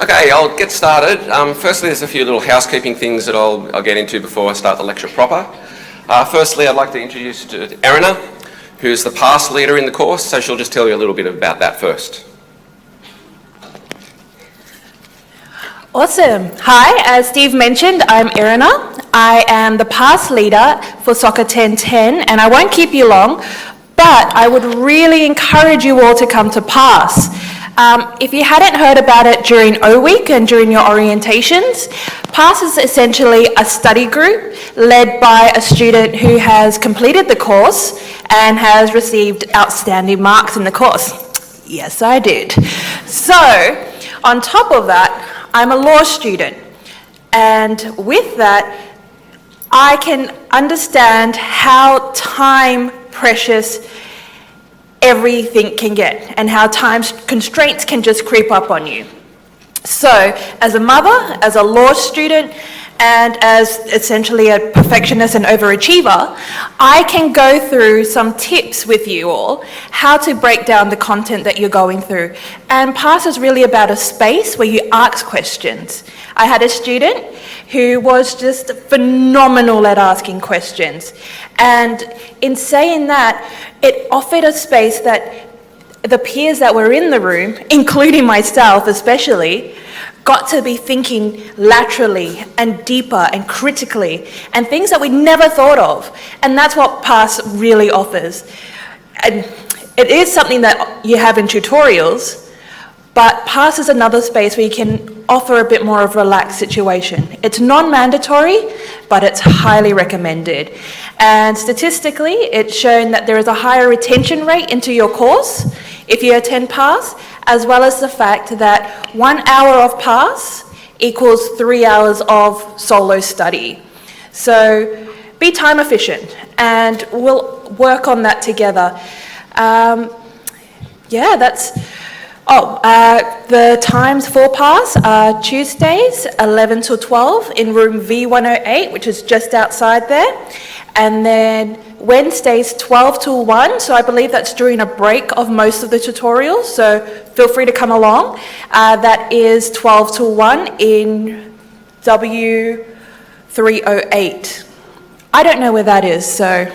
Okay, I'll get started. Firstly, there's a few little housekeeping things that I'll get into before I start the lecture proper. Firstly, I'd like to introduce you to Erina, who's the past leader in the course, so she'll just tell you a little bit about that first. Awesome. Hi, as Steve mentioned, I'm Erina. I am the past leader for SOCA1010, and I won't keep you long, but I would really encourage you all to come to PASS. If you hadn't heard about it during O Week and during your orientations, PASS is essentially a study group led by a student who has completed the course and has received outstanding marks in the course. Yes, I did. So, on top of that, I'm a law student, and with that, I can understand how time precious everything can get and how time constraints can just creep up on you. So, as a mother, as a law student, and as essentially a perfectionist and overachiever, I can go through some tips with you all how to break down the content that you're going through. And PASS is really about a space where you ask questions. I had a student who was just phenomenal at asking questions. And in saying that, it offered a space that the peers that were in the room, including myself especially, got to be thinking laterally and deeper and critically, and things that we never thought of. And that's what PASS really offers. And it is something that you have in tutorials, but PASS is another space where you can offer a bit more of a relaxed situation. It's non-mandatory, but it's highly recommended. And statistically, it's shown that there is a higher retention rate into your course if you attend PASS, as well as the fact that 1 hour of PASS equals 3 hours of solo study. So be time efficient, and we'll work on that together. The times for PASS are Tuesdays, 11 till 12 in room V108, which is just outside there. And then Wednesdays, 12 till 1, so I believe that's during a break of most of the tutorials, so feel free to come along. That is 12 till 1 in W308. I don't know where that is, so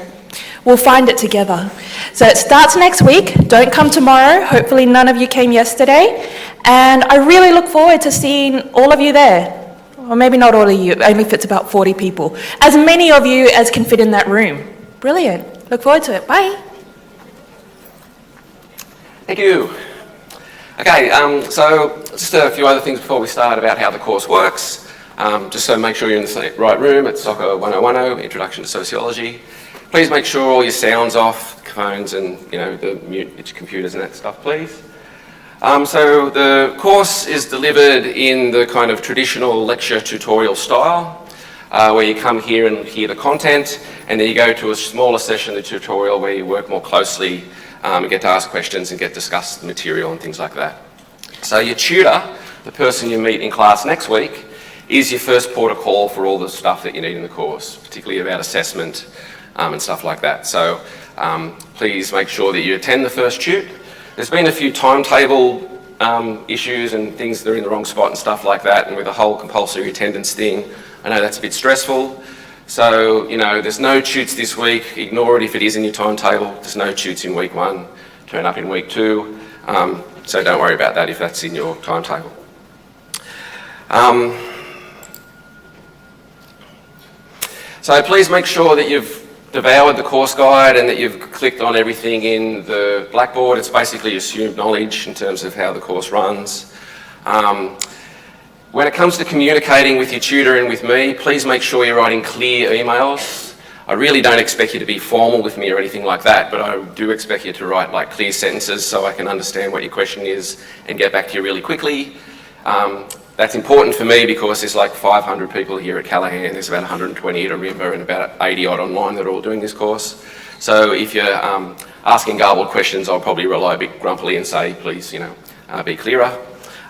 we'll find it together. So it starts next week. Don't come tomorrow. Hopefully none of you came yesterday. And I really look forward to seeing all of you there. Or maybe not all of you, only fits about 40 people. As many of you as can fit in that room. Brilliant. Look forward to it. Bye. Thank you. Okay, so just a few other things before we start about how the course works. Just so make sure you're in the right room. It's SOCA1010, Introduction to Sociology. Please make sure all your sound's off, phones and the mute your computers and that stuff, please. So the course is delivered in the kind of traditional lecture tutorial style, where you come here and hear the content, and then you go to a smaller session of the tutorial where you work more closely and get to ask questions and get to discuss the material and things like that. So your tutor, the person you meet in class next week, is your first port of call for all the stuff that you need in the course, particularly about assessment and stuff like that. So please make sure that you attend the first tute. There's been a few timetable issues and things that are in the wrong spot and stuff like that, and with the whole compulsory attendance thing, I know that's a bit stressful. So, there's no tutes this week. Ignore it if it is in your timetable. There's no tutes in week 1. Turn up in week 2. So don't worry about that if that's in your timetable. So please make sure that you've devoured the course guide and that you've clicked on everything in the Blackboard. It's basically assumed knowledge in terms of how the course runs. When it comes to communicating with your tutor and with me, please make sure you're writing clear emails. I really don't expect you to be formal with me or anything like that, but I do expect you to write clear sentences so I can understand what your question is and get back to you really quickly. That's important for me because there's 500 people here at Callaghan, there's about 120 at Arimba and about 80 odd online that are all doing this course. So if you're asking garbled questions, I'll probably rely a bit grumpily and say, please, be clearer.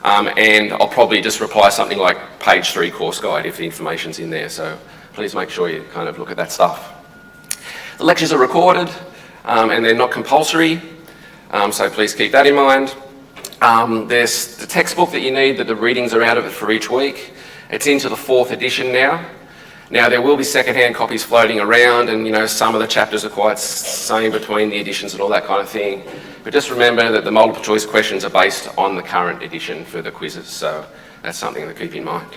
And I'll probably just reply something like page 3 course guide if the information's in there. So please make sure you kind of look at that stuff. The lectures are recorded and they're not compulsory. So please keep that in mind. There's the textbook that you need, that the readings are out of it for each week. It's into the 4th edition now. Now there will be second-hand copies floating around, and some of the chapters are quite same between the editions and all that kind of thing. But just remember that the multiple choice questions are based on the current edition for the quizzes, so that's something to keep in mind.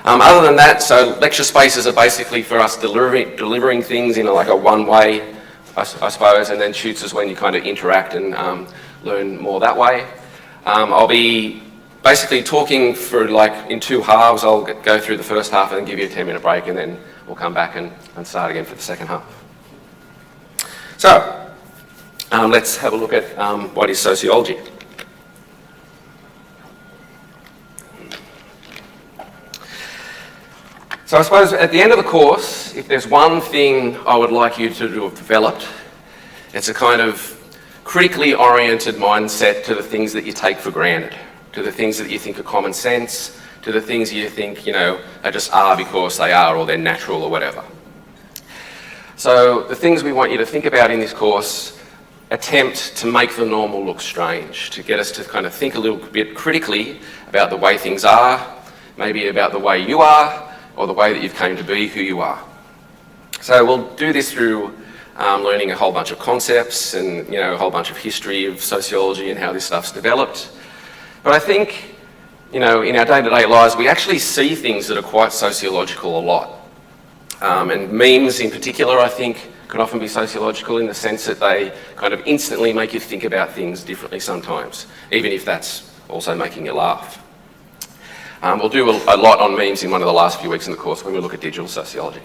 Other than that, so lecture spaces are basically for us delivering things in like a one-way, I suppose, and then shoots is when you kind of interact and learn more that way. I'll be basically talking for like in 2 halves. I'll go through the first half and then give you a 10-minute break, and then we'll come back and start again for the second half. So, let's have a look at what is sociology. So I suppose at the end of the course, if there's one thing I would like you to have developed, it's a kind of critically oriented mindset to the things that you take for granted, to the things that you think are common sense, to the things you think, they just are because they are, or they're natural or whatever. So the things we want you to think about in this course attempt to make the normal look strange, to get us to kind of think a little bit critically about the way things are, maybe about the way you are, or the way that you've came to be who you are. So we'll do this through learning a whole bunch of concepts and a whole bunch of history of sociology and how this stuff's developed. But I think, in our day-to-day lives, we actually see things that are quite sociological a lot. And memes in particular, I think, can often be sociological in the sense that they kind of instantly make you think about things differently sometimes, even if that's also making you laugh. We'll do a lot on memes in one of the last few weeks in the course when we look at digital sociology.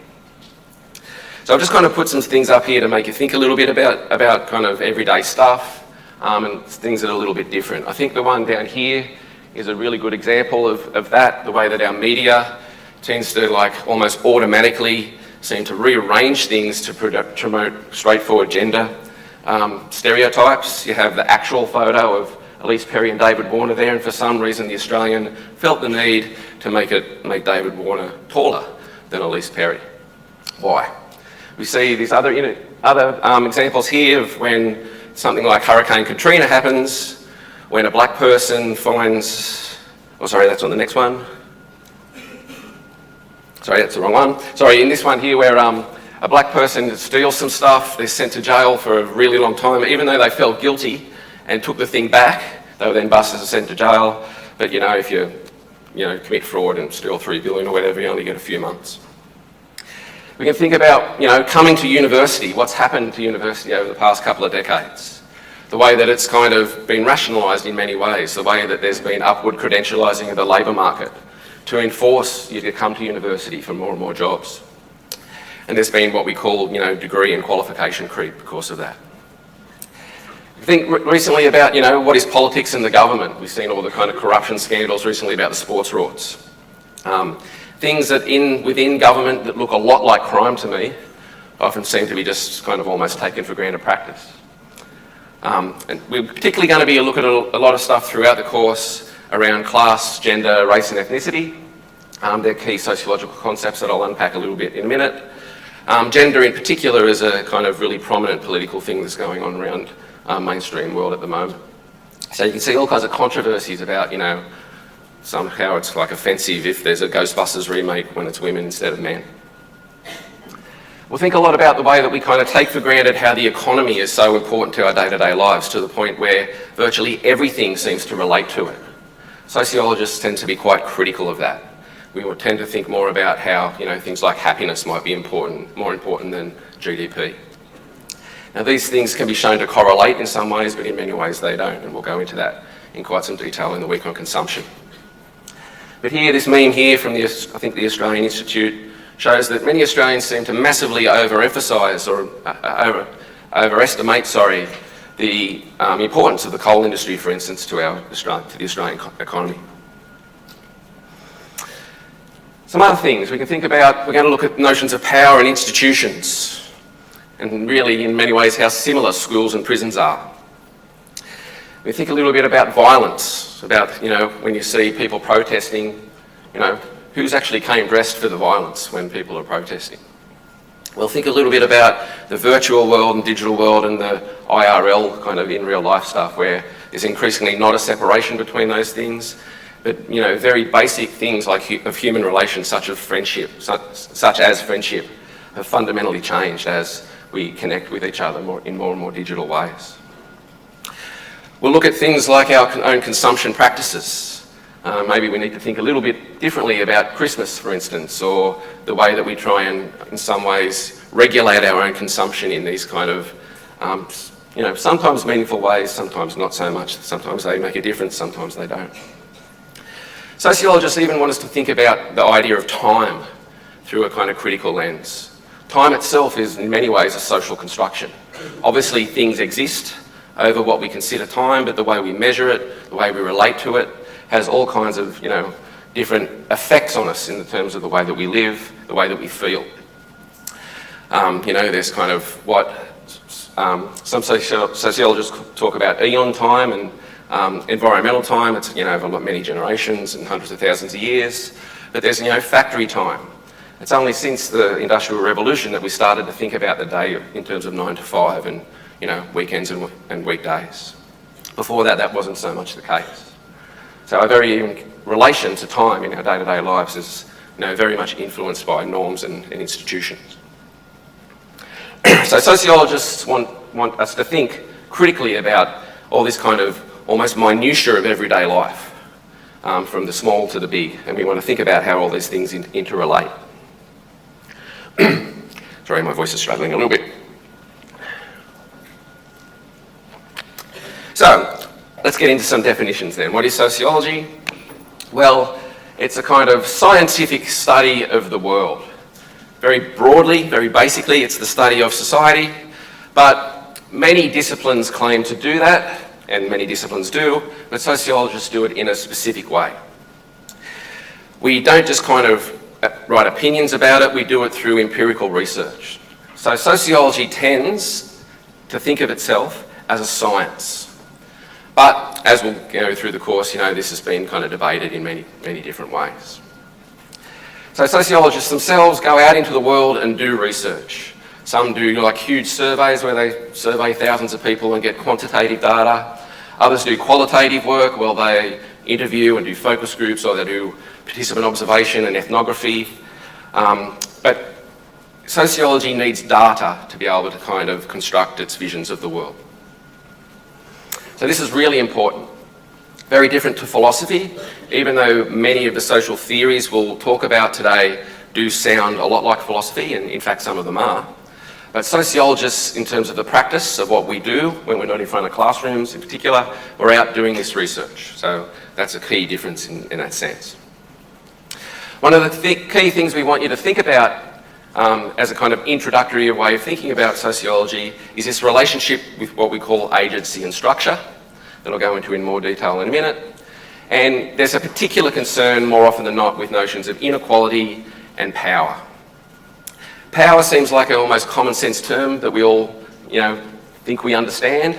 So I've just kind of put some things up here to make you think a little bit about kind of everyday stuff and things that are a little bit different. I think the one down here is a really good example of that, the way that our media tends to like almost automatically seem to rearrange things to promote straightforward gender stereotypes. You have the actual photo of Elise Perry and David Warner there, and for some reason the Australian felt the need to make David Warner taller than Elise Perry. Why? We see these other examples here of when something like Hurricane Katrina happens, when a black person finds, that's on the next one. Sorry, that's the wrong one. Sorry, in this one here where a black person steals some stuff, they're sent to jail for a really long time, even though they felt guilty and took the thing back, they were then busted and sent to jail. But if you commit fraud and steal $3 billion or whatever, you only get a few months. We can think about, coming to university, what's happened to university over the past couple of decades. The way that it's kind of been rationalised in many ways, the way that there's been upward credentialising of the labour market to enforce you to come to university for more and more jobs. And there's been what we call, degree and qualification creep because of that. Think recently about, what is politics and the government. We've seen all the kind of corruption scandals recently about the sports rorts. Things that within government that look a lot like crime to me often seem to be just kind of almost taken for granted practice. And we're particularly going to be looking at a lot of stuff throughout the course around class, gender, race and ethnicity. They're key sociological concepts that I'll unpack a little bit in a minute. Gender in particular is a kind of really prominent political thing that's going on around mainstream world at the moment. So you can see all kinds of controversies about, somehow it's like offensive if there's a Ghostbusters remake when it's women instead of men. We'll think a lot about the way that we kind of take for granted how the economy is so important to our day-to-day lives, to the point where virtually everything seems to relate to it. Sociologists tend to be quite critical of that. We will tend to think more about how, things like happiness might be more important than GDP. Now these things can be shown to correlate in some ways, but in many ways they don't, and we'll go into that in quite some detail in the week on consumption. But here, this meme here from the Australian Institute shows that many Australians seem to massively overemphasise or overestimate, the importance of the coal industry, for instance, to the Australian economy. Some other things we can think about, we're going to look at notions of power and institutions, and really, in many ways, how similar schools and prisons are. We think a little bit about violence, about, when you see people protesting, who's actually came dressed for the violence when people are protesting. We'll think a little bit about the virtual world and digital world and the IRL kind of in real life stuff where there's increasingly not a separation between those things, but very basic things like of human relations, such as friendship, have fundamentally changed as we connect with each other in more and more digital ways. We'll look at things like our own consumption practices. Maybe we need to think a little bit differently about Christmas, for instance, or the way that we try and, in some ways, regulate our own consumption in these kind of, sometimes meaningful ways, sometimes not so much. Sometimes they make a difference, sometimes they don't. Sociologists even want us to think about the idea of time through a kind of critical lens. Time itself is, in many ways, a social construction. Obviously, things exist over what we consider time, but the way we measure it, the way we relate to it, has all kinds of, different effects on us in terms of the way that we live, the way that we feel. There's kind of what some sociologists talk about eon time and environmental time. It's, over many generations and hundreds of thousands of years. But there's, factory time. It's only since the Industrial Revolution that we started to think about the day in terms of 9 to 5 and, weekends and weekdays. Before that, that wasn't so much the case. So our very relation to time in our day-to-day lives is, very much influenced by norms and institutions. So sociologists want us to think critically about all this kind of almost minutiae of everyday life, from the small to the big, and we want to think about how all these things interrelate. Sorry, my voice is struggling a little bit. So, let's get into some definitions then. What is sociology? Well, it's a kind of scientific study of the world. Very broadly, very basically, it's the study of society, but many disciplines claim to do that, and many disciplines do, but sociologists do it in a specific way. We don't just kind of write opinions about it, we do it through empirical research. So sociology tends to think of itself as a science. But as we'll go through the course, this has been kind of debated in many, many different ways. So sociologists themselves go out into the world and do research. Some do like huge surveys where they survey thousands of people and get quantitative data. Others do qualitative work where they interview and do focus groups, or they do participant observation and ethnography. But sociology needs data to be able to kind of construct its visions of the world. So this is really important. Very different to philosophy, even though many of the social theories we'll talk about today do sound a lot like philosophy, and in fact some of them are. But sociologists, in terms of the practice of what we do when we're not in front of classrooms in particular, we're out doing this research. So that's a key difference in that sense. One of the key things we want you to think about as a kind of introductory way of thinking about sociology is this relationship with what we call agency and structure, that I'll go into in more detail in a minute. And there's a particular concern, more often than not, with notions of inequality and power. Power seems like an almost common sense term that we all, think we understand,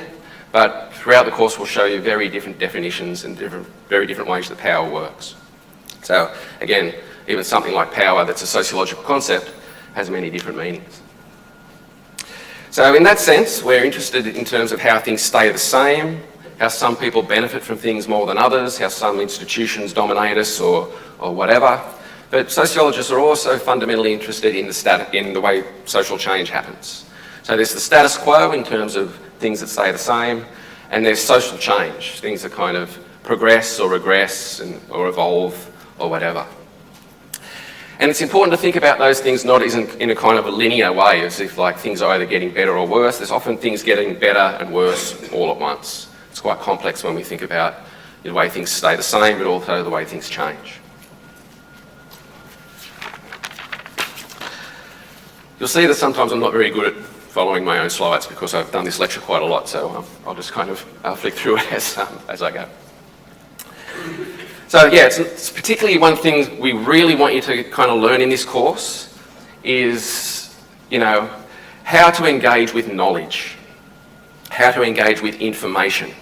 but throughout the course we'll show you very different definitions and very different ways that power works. So again, even something like power that's a sociological concept has many different meanings. So in that sense, we're interested in terms of how things stay the same, how some people benefit from things more than others, how some institutions dominate us or whatever. But sociologists are also fundamentally interested in the way social change happens. So there's the status quo in terms of things that stay the same, and there's social change, things that kind of progress or regress or evolve or whatever. And it's important to think about those things not in a kind of a linear way, as if like things are either getting better or worse. There's often things getting better and worse all at once. It's quite complex when we think about the way things stay the same, but also the way things change. You'll see that sometimes I'm not very good at following my own slides because I've done this lecture quite a lot, so I'll just kind of flick through it as I go. So yeah, it's particularly one thing we really want you to kind of learn in this course is, how to engage with knowledge, how to engage with information.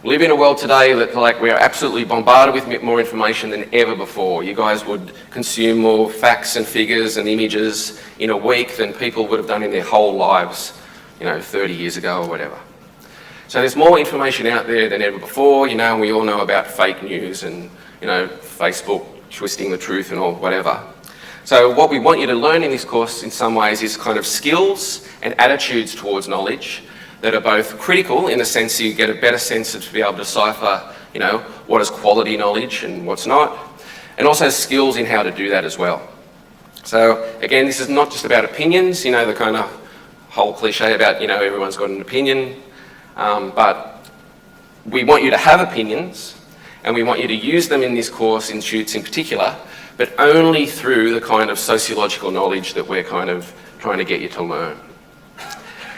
We live in a world today that we are absolutely bombarded with more information than ever before. You guys would consume more facts and figures and images in a week than people would have done in their whole lives, 30 years ago or whatever. So there's more information out there than ever before, you know, and we all know about fake news and, you know, Facebook twisting the truth and all, whatever. So what we want you to learn in this course in some ways is kind of skills and attitudes towards knowledge that are both critical in the sense that you get a better sense of to be able to decipher, you know, what is quality knowledge and what's not, and also skills in how to do that as well. So again, this is not just about opinions, you know, the kind of whole cliche about, you know, everyone's got an opinion, but we want you to have opinions and we want you to use them in this course, in shoots in particular, but only through the kind of sociological knowledge that we're kind of trying to get you to learn.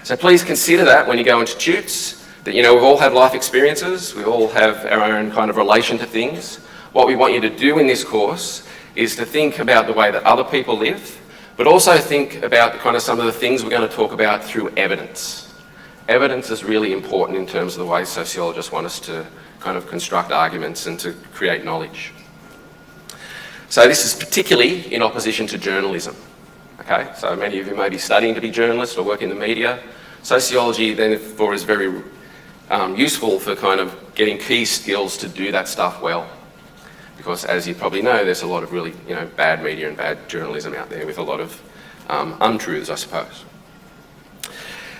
So please consider that when you go into tutes, that, you know, we've all had life experiences, we all have our own kind of relation to things. What we want you to do in this course is to think about the way that other people live, but also think about kind of some of the things we're going to talk about through evidence. Evidence is really important in terms of the way sociologists want us to kind of construct arguments and to create knowledge. So this is particularly in opposition to journalism. Okay, so many of you may be studying to be journalists or work in the media. Sociology, therefore, is very useful for kind of getting key skills to do that stuff well. Because as you probably know, there's a lot of really, you know, bad media and bad journalism out there with a lot of untruths, I suppose.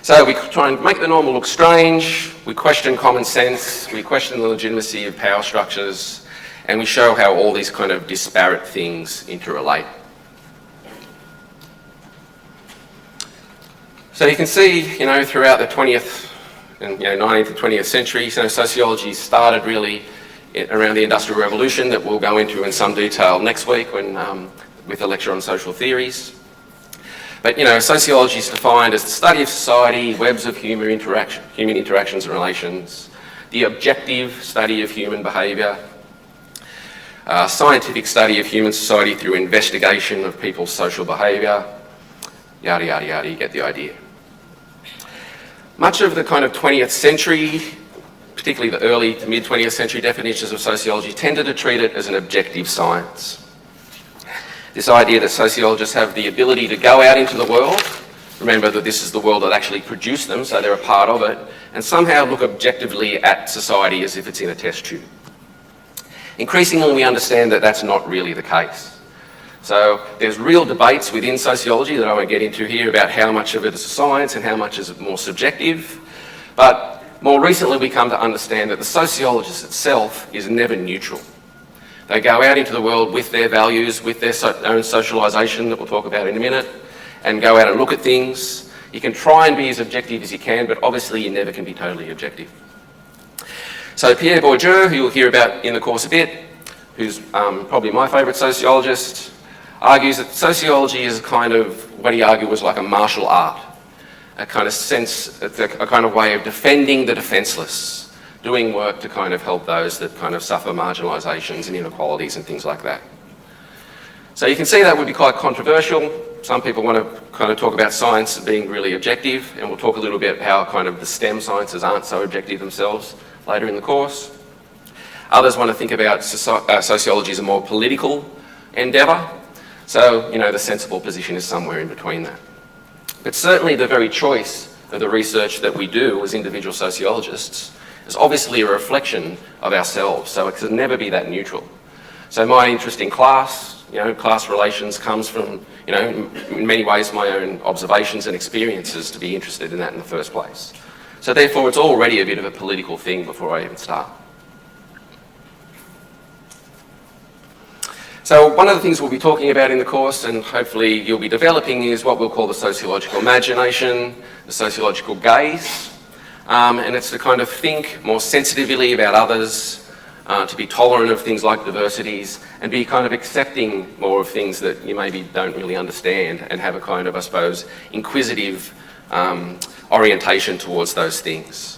So we try and make the normal look strange, we question common sense, we question the legitimacy of power structures, and we show how all these kind of disparate things interrelate. So you can see, you know, throughout the 20th and, you know, 19th and 20th century, so sociology started really around the Industrial Revolution that we'll go into in some detail next week when, with a lecture on social theories. But, you know, sociology is defined as the study of society, webs of human interactions and relations, the objective study of human behaviour, scientific study of human society through investigation of people's social behaviour, yada, yada, yada, you get the idea. Much of the kind of 20th century, particularly the early to mid-20th century definitions of sociology, tended to treat it as an objective science. This idea that sociologists have the ability to go out into the world, remember that this is the world that actually produced them, so they're a part of it, and somehow look objectively at society as if it's in a test tube. Increasingly, we understand that that's not really the case. So there's real debates within sociology that I won't get into here about how much of it is a science and how much is more subjective. But more recently, we come to understand that the sociologist itself is never neutral. They go out into the world with their values, with their own socialisation that we'll talk about in a minute, and go out and look at things. You can try and be as objective as you can, but obviously you never can be totally objective. So Pierre Bourdieu, who you'll hear about in the course a bit, who's probably my favourite sociologist, argues that sociology is a kind of, what he argued was like a martial art, a kind of sense, a kind of way of defending the defenceless, doing work to kind of help those that kind of suffer marginalisations and inequalities and things like that. So you can see that would be quite controversial. Some people want to kind of talk about science as being really objective, and we'll talk a little bit how kind of the STEM sciences aren't so objective themselves later in the course. Others want to think about sociology as a more political endeavour. So, you know, the sensible position is somewhere in between that. But certainly the very choice of the research that we do as individual sociologists is obviously a reflection of ourselves, so it can never be that neutral. So my interest in class, you know, class relations comes from, you know, in many ways my own observations and experiences to be interested in that in the first place. So therefore it's already a bit of a political thing before I even start. So one of the things we'll be talking about in the course, and hopefully you'll be developing, is what we'll call the sociological imagination, the sociological gaze, and it's to kind of think more sensitively about others, to be tolerant of things like diversities, and be kind of accepting more of things that you maybe don't really understand, and have a kind of, I suppose, inquisitive orientation towards those things.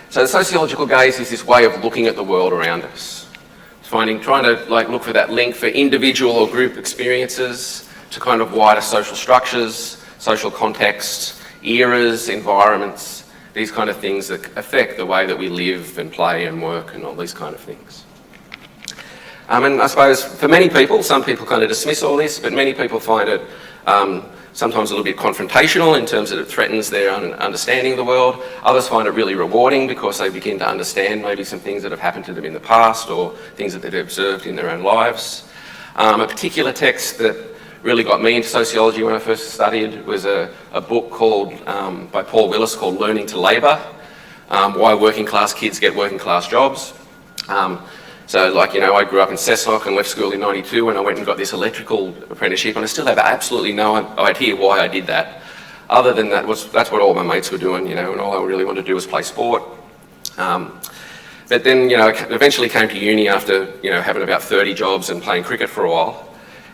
So the sociological gaze is this way of looking at the world around us, trying to like look for that link for individual or group experiences to kind of wider social structures, social contexts, eras, environments, these kind of things that affect the way that we live and play and work and all these kind of things. And I suppose for many people, some people kind of dismiss all this, but many people find it sometimes a little bit confrontational in terms that it threatens their understanding of the world. Others find it really rewarding because they begin to understand maybe some things that have happened to them in the past or things that they've observed in their own lives. A particular text that really got me into sociology when I first studied was a book called, by Paul Willis, called Learning to Labour, Why Working Class Kids Get Working Class Jobs. So like, you know, I grew up in Cessnock and left school in '92 and I went and got this electrical apprenticeship, and I still have absolutely no idea why I did that. Other than that's what all my mates were doing, you know, and all I really wanted to do was play sport. But then, you know, I eventually came to uni after, you know, having about 30 jobs and playing cricket for a while.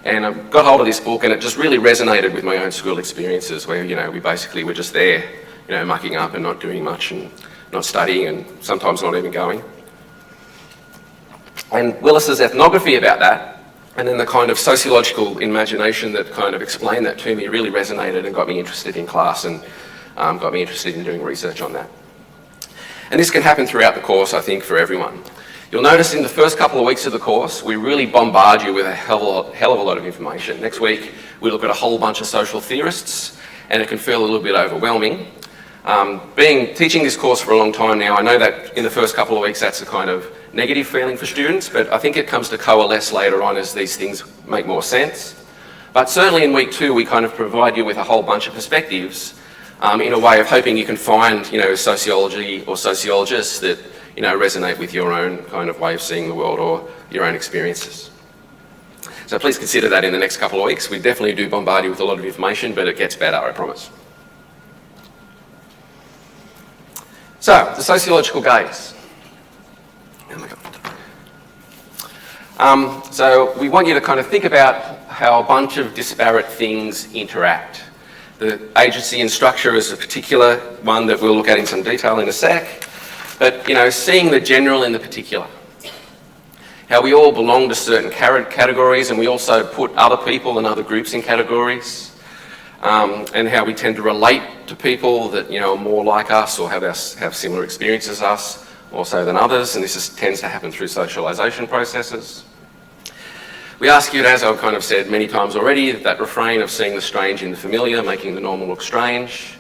And I got hold of this book and it just really resonated with my own school experiences where, you know, we basically were just there, you know, mucking up and not doing much and not studying and sometimes not even going. And Willis's ethnography about that, and then the kind of sociological imagination that kind of explained that to me, really resonated and got me interested in class and got me interested in doing research on that. And this can happen throughout the course, I think, for everyone. You'll notice in the first couple of weeks of the course, we really bombard you with a hell of a lot of information. Next week, we look at a whole bunch of social theorists, and it can feel a little bit overwhelming. Teaching this course for a long time now, I know that in the first couple of weeks that's a kind of negative feeling for students, but I think it comes to coalesce later on as these things make more sense. But certainly in week 2, we kind of provide you with a whole bunch of perspectives in a way of hoping you can find, you know, sociology or sociologists that, you know, resonate with your own kind of way of seeing the world or your own experiences. So please consider that in the next couple of weeks. We definitely do bombard you with a lot of information, but it gets better, I promise. So, the sociological gaze. Oh my God. So we want you to kind of think about how a bunch of disparate things interact. The agency and structure is a particular one that we'll look at in some detail in a sec. But, you know, seeing the general in the particular. How we all belong to certain categories and we also put other people and other groups in categories. And how we tend to relate to people that, you know, are more like us or have similar experiences as us, more so than others, and this tends to happen through socialization processes. We ask you, as I've kind of said many times already, that refrain of seeing the strange in the familiar, making the normal look strange,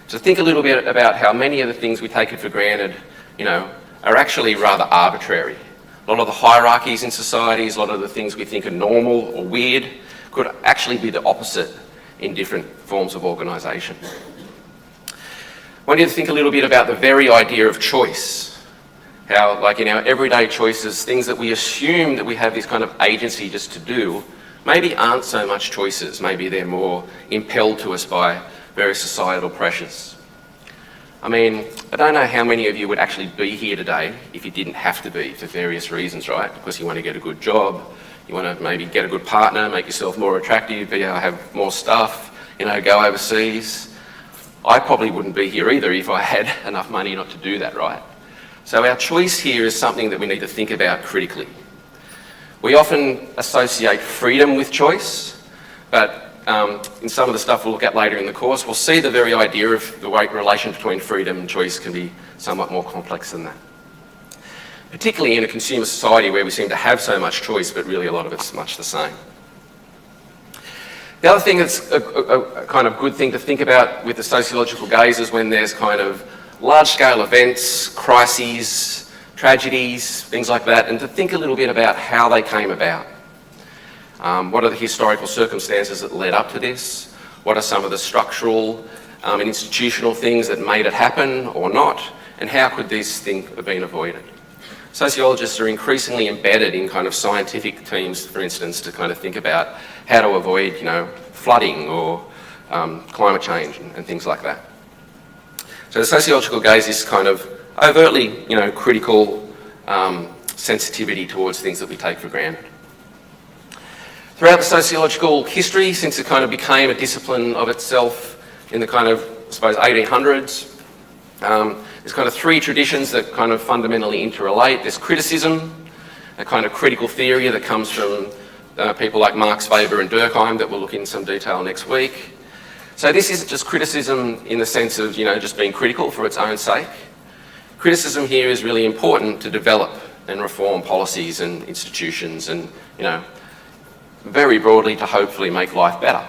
to think a little bit about how many of the things we take for granted, you know, are actually rather arbitrary. A lot of the hierarchies in societies, a lot of the things we think are normal or weird, could actually be the opposite in different forms of organisation. I want you to think a little bit about the very idea of choice. How, like in our everyday choices, things that we assume that we have this kind of agency just to do, maybe aren't so much choices. Maybe they're more impelled to us by various societal pressures. I mean, I don't know how many of you would actually be here today if you didn't have to be for various reasons, right? Because you want to get a good job, you want to maybe get a good partner, make yourself more attractive, be able to have more stuff, you know, go overseas. I probably wouldn't be here either if I had enough money not to do that, right? So our choice here is something that we need to think about critically. We often associate freedom with choice, but in some of the stuff we'll look at later in the course, we'll see the very idea of the relation between freedom and choice can be somewhat more complex than that. Particularly in a consumer society where we seem to have so much choice, but really a lot of it's much the same. The other thing that's a kind of good thing to think about with the sociological gaze is when there's kind of large-scale events, crises, tragedies, things like that, and to think a little bit about how they came about. What are the historical circumstances that led up to this? What are some of the structural and institutional things that made it happen or not? And how could these things have been avoided? Sociologists are increasingly embedded in kind of scientific teams, for instance, to kind of think about how to avoid, you know, flooding or climate change and things like that. So the sociological gaze is kind of overtly, you know, critical sensitivity towards things that we take for granted. Throughout the sociological history, since it kind of became a discipline of itself in the kind of, I suppose, 1800s, there's kind of 3 traditions that kind of fundamentally interrelate. There's criticism, a kind of critical theory that comes from people like Marx, Weber and Durkheim that we'll look in some detail next week. So this isn't just criticism in the sense of, you know, just being critical for its own sake. Criticism here is really important to develop and reform policies and institutions and, you know, very broadly to hopefully make life better.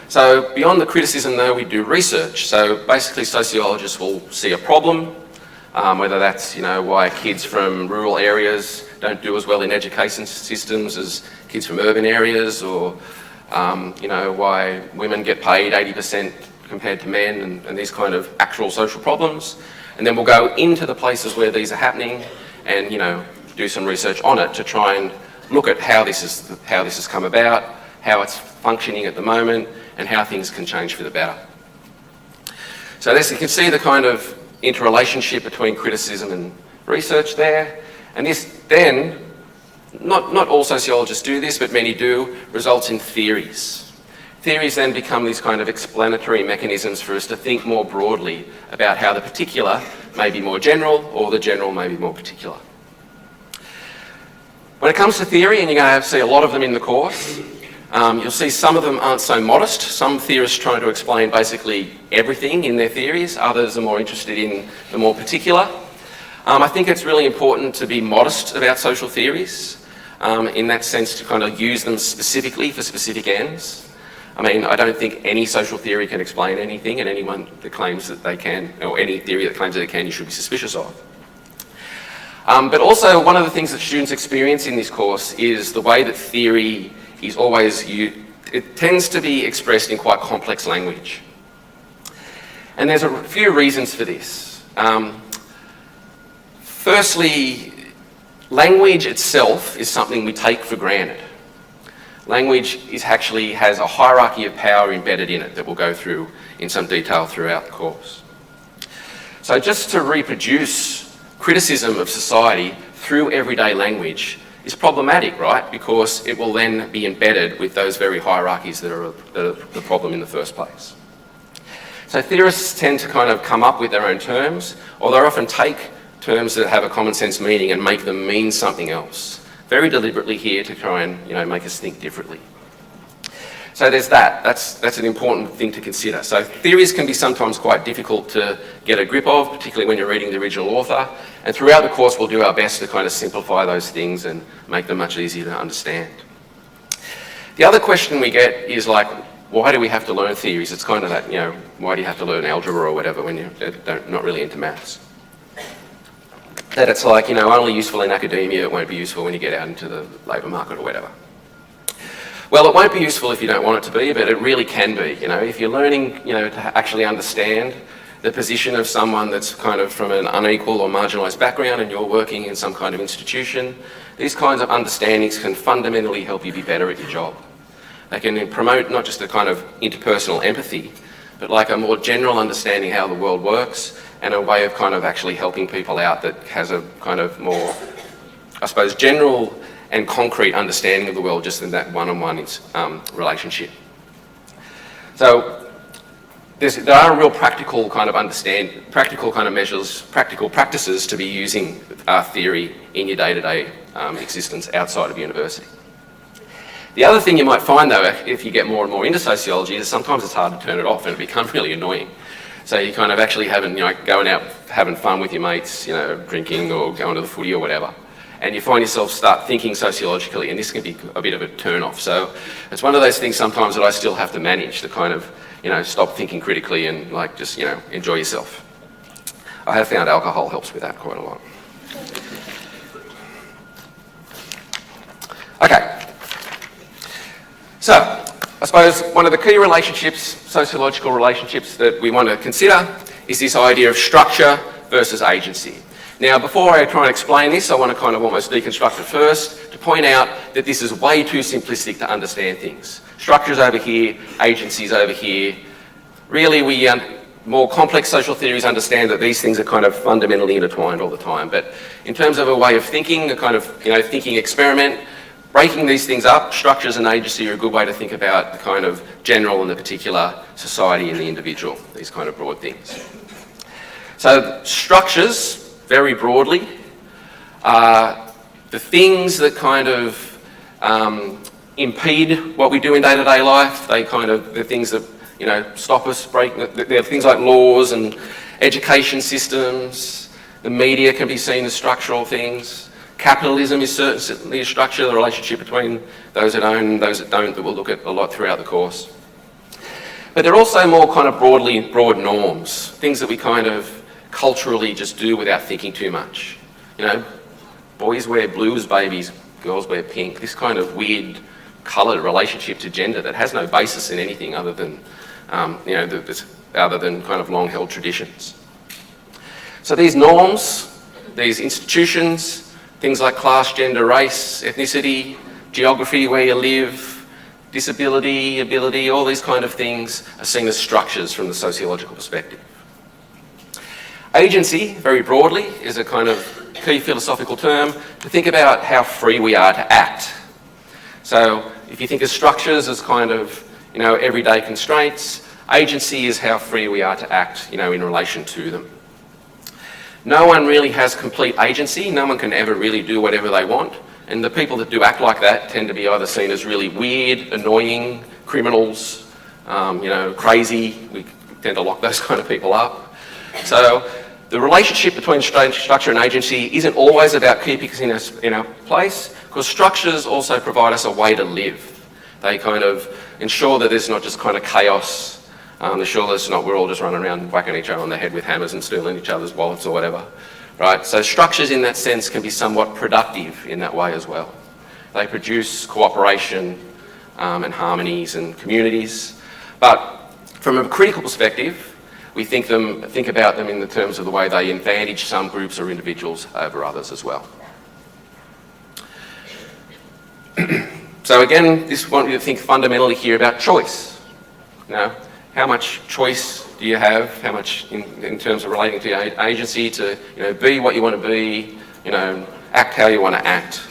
So beyond the criticism though, we do research. So basically sociologists will see a problem, whether that's why kids from rural areas don't do as well in education systems as kids from urban areas, or why women get paid 80% compared to men, and these kind of actual social problems. And then we'll go into the places where these are happening and do some research on it to try and look at how this has come about, how it's functioning at the moment, and how things can change for the better. So as you can see, the kind of interrelationship between criticism and research there. And this then, not all sociologists do this, but many do, results in theories. Theories then become these kind of explanatory mechanisms for us to think more broadly about how the particular may be more general, or the general may be more particular. When it comes to theory, and you're going to see a lot of them in the course, you'll see some of them aren't so modest. Some theorists try to explain basically everything in their theories. Others are more interested in the more particular. I think it's really important to be modest about social theories, in that sense to kind of use them specifically for specific ends. I mean, I don't think any social theory can explain anything, and anyone that claims that they can, or any theory that claims that they can, you should be suspicious of. But also, one of the things that students experience in this course is the way that theory is always used. It tends to be expressed in quite complex language. And there's a few reasons for this. Firstly, language itself is something we take for granted. Language actually has a hierarchy of power embedded in it that we'll go through in some detail throughout the course. So just to reproduce criticism of society through everyday language is problematic, right? Because it will then be embedded with those very hierarchies that are the problem in the first place. So theorists tend to kind of come up with their own terms, or they often take terms that have a common sense meaning and make them mean something else. Very deliberately here to try and make us think differently. So there's that. That's an important thing to consider. So theories can be sometimes quite difficult to get a grip of, particularly when you're reading the original author. And throughout the course, we'll do our best to kind of simplify those things and make them much easier to understand. The other question we get is like, why do we have to learn theories? It's kind of that, why do you have to learn algebra or whatever when you're not really into maths? That it's like, only useful in academia, it won't be useful when you get out into the labour market or whatever. Well, it won't be useful if you don't want it to be, but it really can be. If you're learning, to actually understand the position of someone that's kind of from an unequal or marginalised background and you're working in some kind of institution, these kinds of understandings can fundamentally help you be better at your job. They can promote not just a kind of interpersonal empathy, but like a more general understanding how the world works and a way of kind of actually helping people out that has a kind of more, I suppose, general and concrete understanding of the world just in that one-on-one relationship. So there are real practical kind of measures, practical practices to be using theory in your day-to-day existence outside of university. The other thing you might find though, if you get more and more into sociology, is sometimes it's hard to turn it off and it becomes really annoying. So you kind of actually going out having fun with your mates, drinking or going to the footy or whatever. And you find yourself start thinking sociologically, and this can be a bit of a turn off. So it's one of those things sometimes that I still have to manage to kind of, stop thinking critically and just, enjoy yourself. I have found alcohol helps with that quite a lot. Okay. So, I suppose one of the key relationships, sociological relationships that we want to consider is this idea of structure versus agency. Now, before I try and explain this, I want to kind of almost deconstruct it first to point out that this is way too simplistic to understand things. Structure's over here, agency's over here. Really, more complex social theories understand that these things are kind of fundamentally intertwined all the time. But in terms of a way of thinking, a kind of thinking experiment, breaking these things up, structures and agency are a good way to think about the kind of general and the particular, society and the individual, these kind of broad things. So structures, very broadly, are the things that kind of impede what we do in day-to-day life. They're things that stop us they're things like laws and education systems. The media can be seen as structural things. Capitalism is certainly a structure, the relationship between those that own and those that don't, that we'll look at a lot throughout the course. But they're also more kind of broad norms, things that we kind of culturally just do without thinking too much. You know, boys wear blue as babies, girls wear pink, this kind of weird coloured relationship to gender that has no basis in anything other than, other than kind of long-held traditions. So these norms, these institutions, things like class, gender, race, ethnicity, geography, where you live, disability, ability, all these kind of things are seen as structures from the sociological perspective. Agency, very broadly, is a kind of key philosophical term to think about how free we are to act. So if you think of structures as kind of, everyday constraints, agency is how free we are to act, in relation to them. No one really has complete agency. No one can ever really do whatever they want. And the people that do act like that tend to be either seen as really weird, annoying, criminals, crazy. We tend to lock those kind of people up. So the relationship between structure and agency isn't always about keeping us in a place, because structures also provide us a way to live. They kind of ensure that there's not just kind of chaos. Ensure there's not, we're all just running around whacking each other on the head with hammers and stealing each other's wallets or whatever. Right? So structures in that sense can be somewhat productive in that way as well. They produce cooperation and harmonies and communities. But from a critical perspective, we think about them in the terms of the way they advantage some groups or individuals over others as well. So again, this want you to think fundamentally here about choice. How much choice do you have? How much in terms of relating to your agency to be what you want to be, act how you want to act.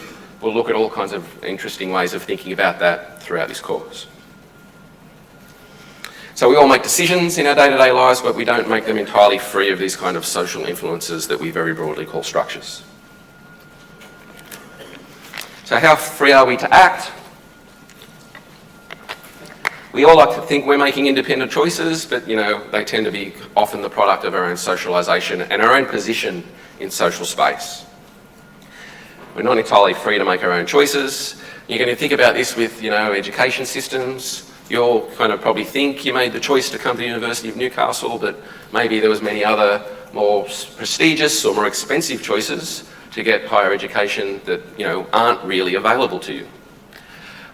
We'll look at all kinds of interesting ways of thinking about that throughout this course. So we all make decisions in our day-to-day lives, but we don't make them entirely free of these kind of social influences that we very broadly call structures. So how free are we to act? We all like to think we're making independent choices, but they tend to be often the product of our own socialisation and our own position in social space. We're not entirely free to make our own choices. You're going to think about this with, education systems. You all kind of probably think you made the choice to come to the University of Newcastle, but maybe there was many other more prestigious or more expensive choices to get higher education that, aren't really available to you.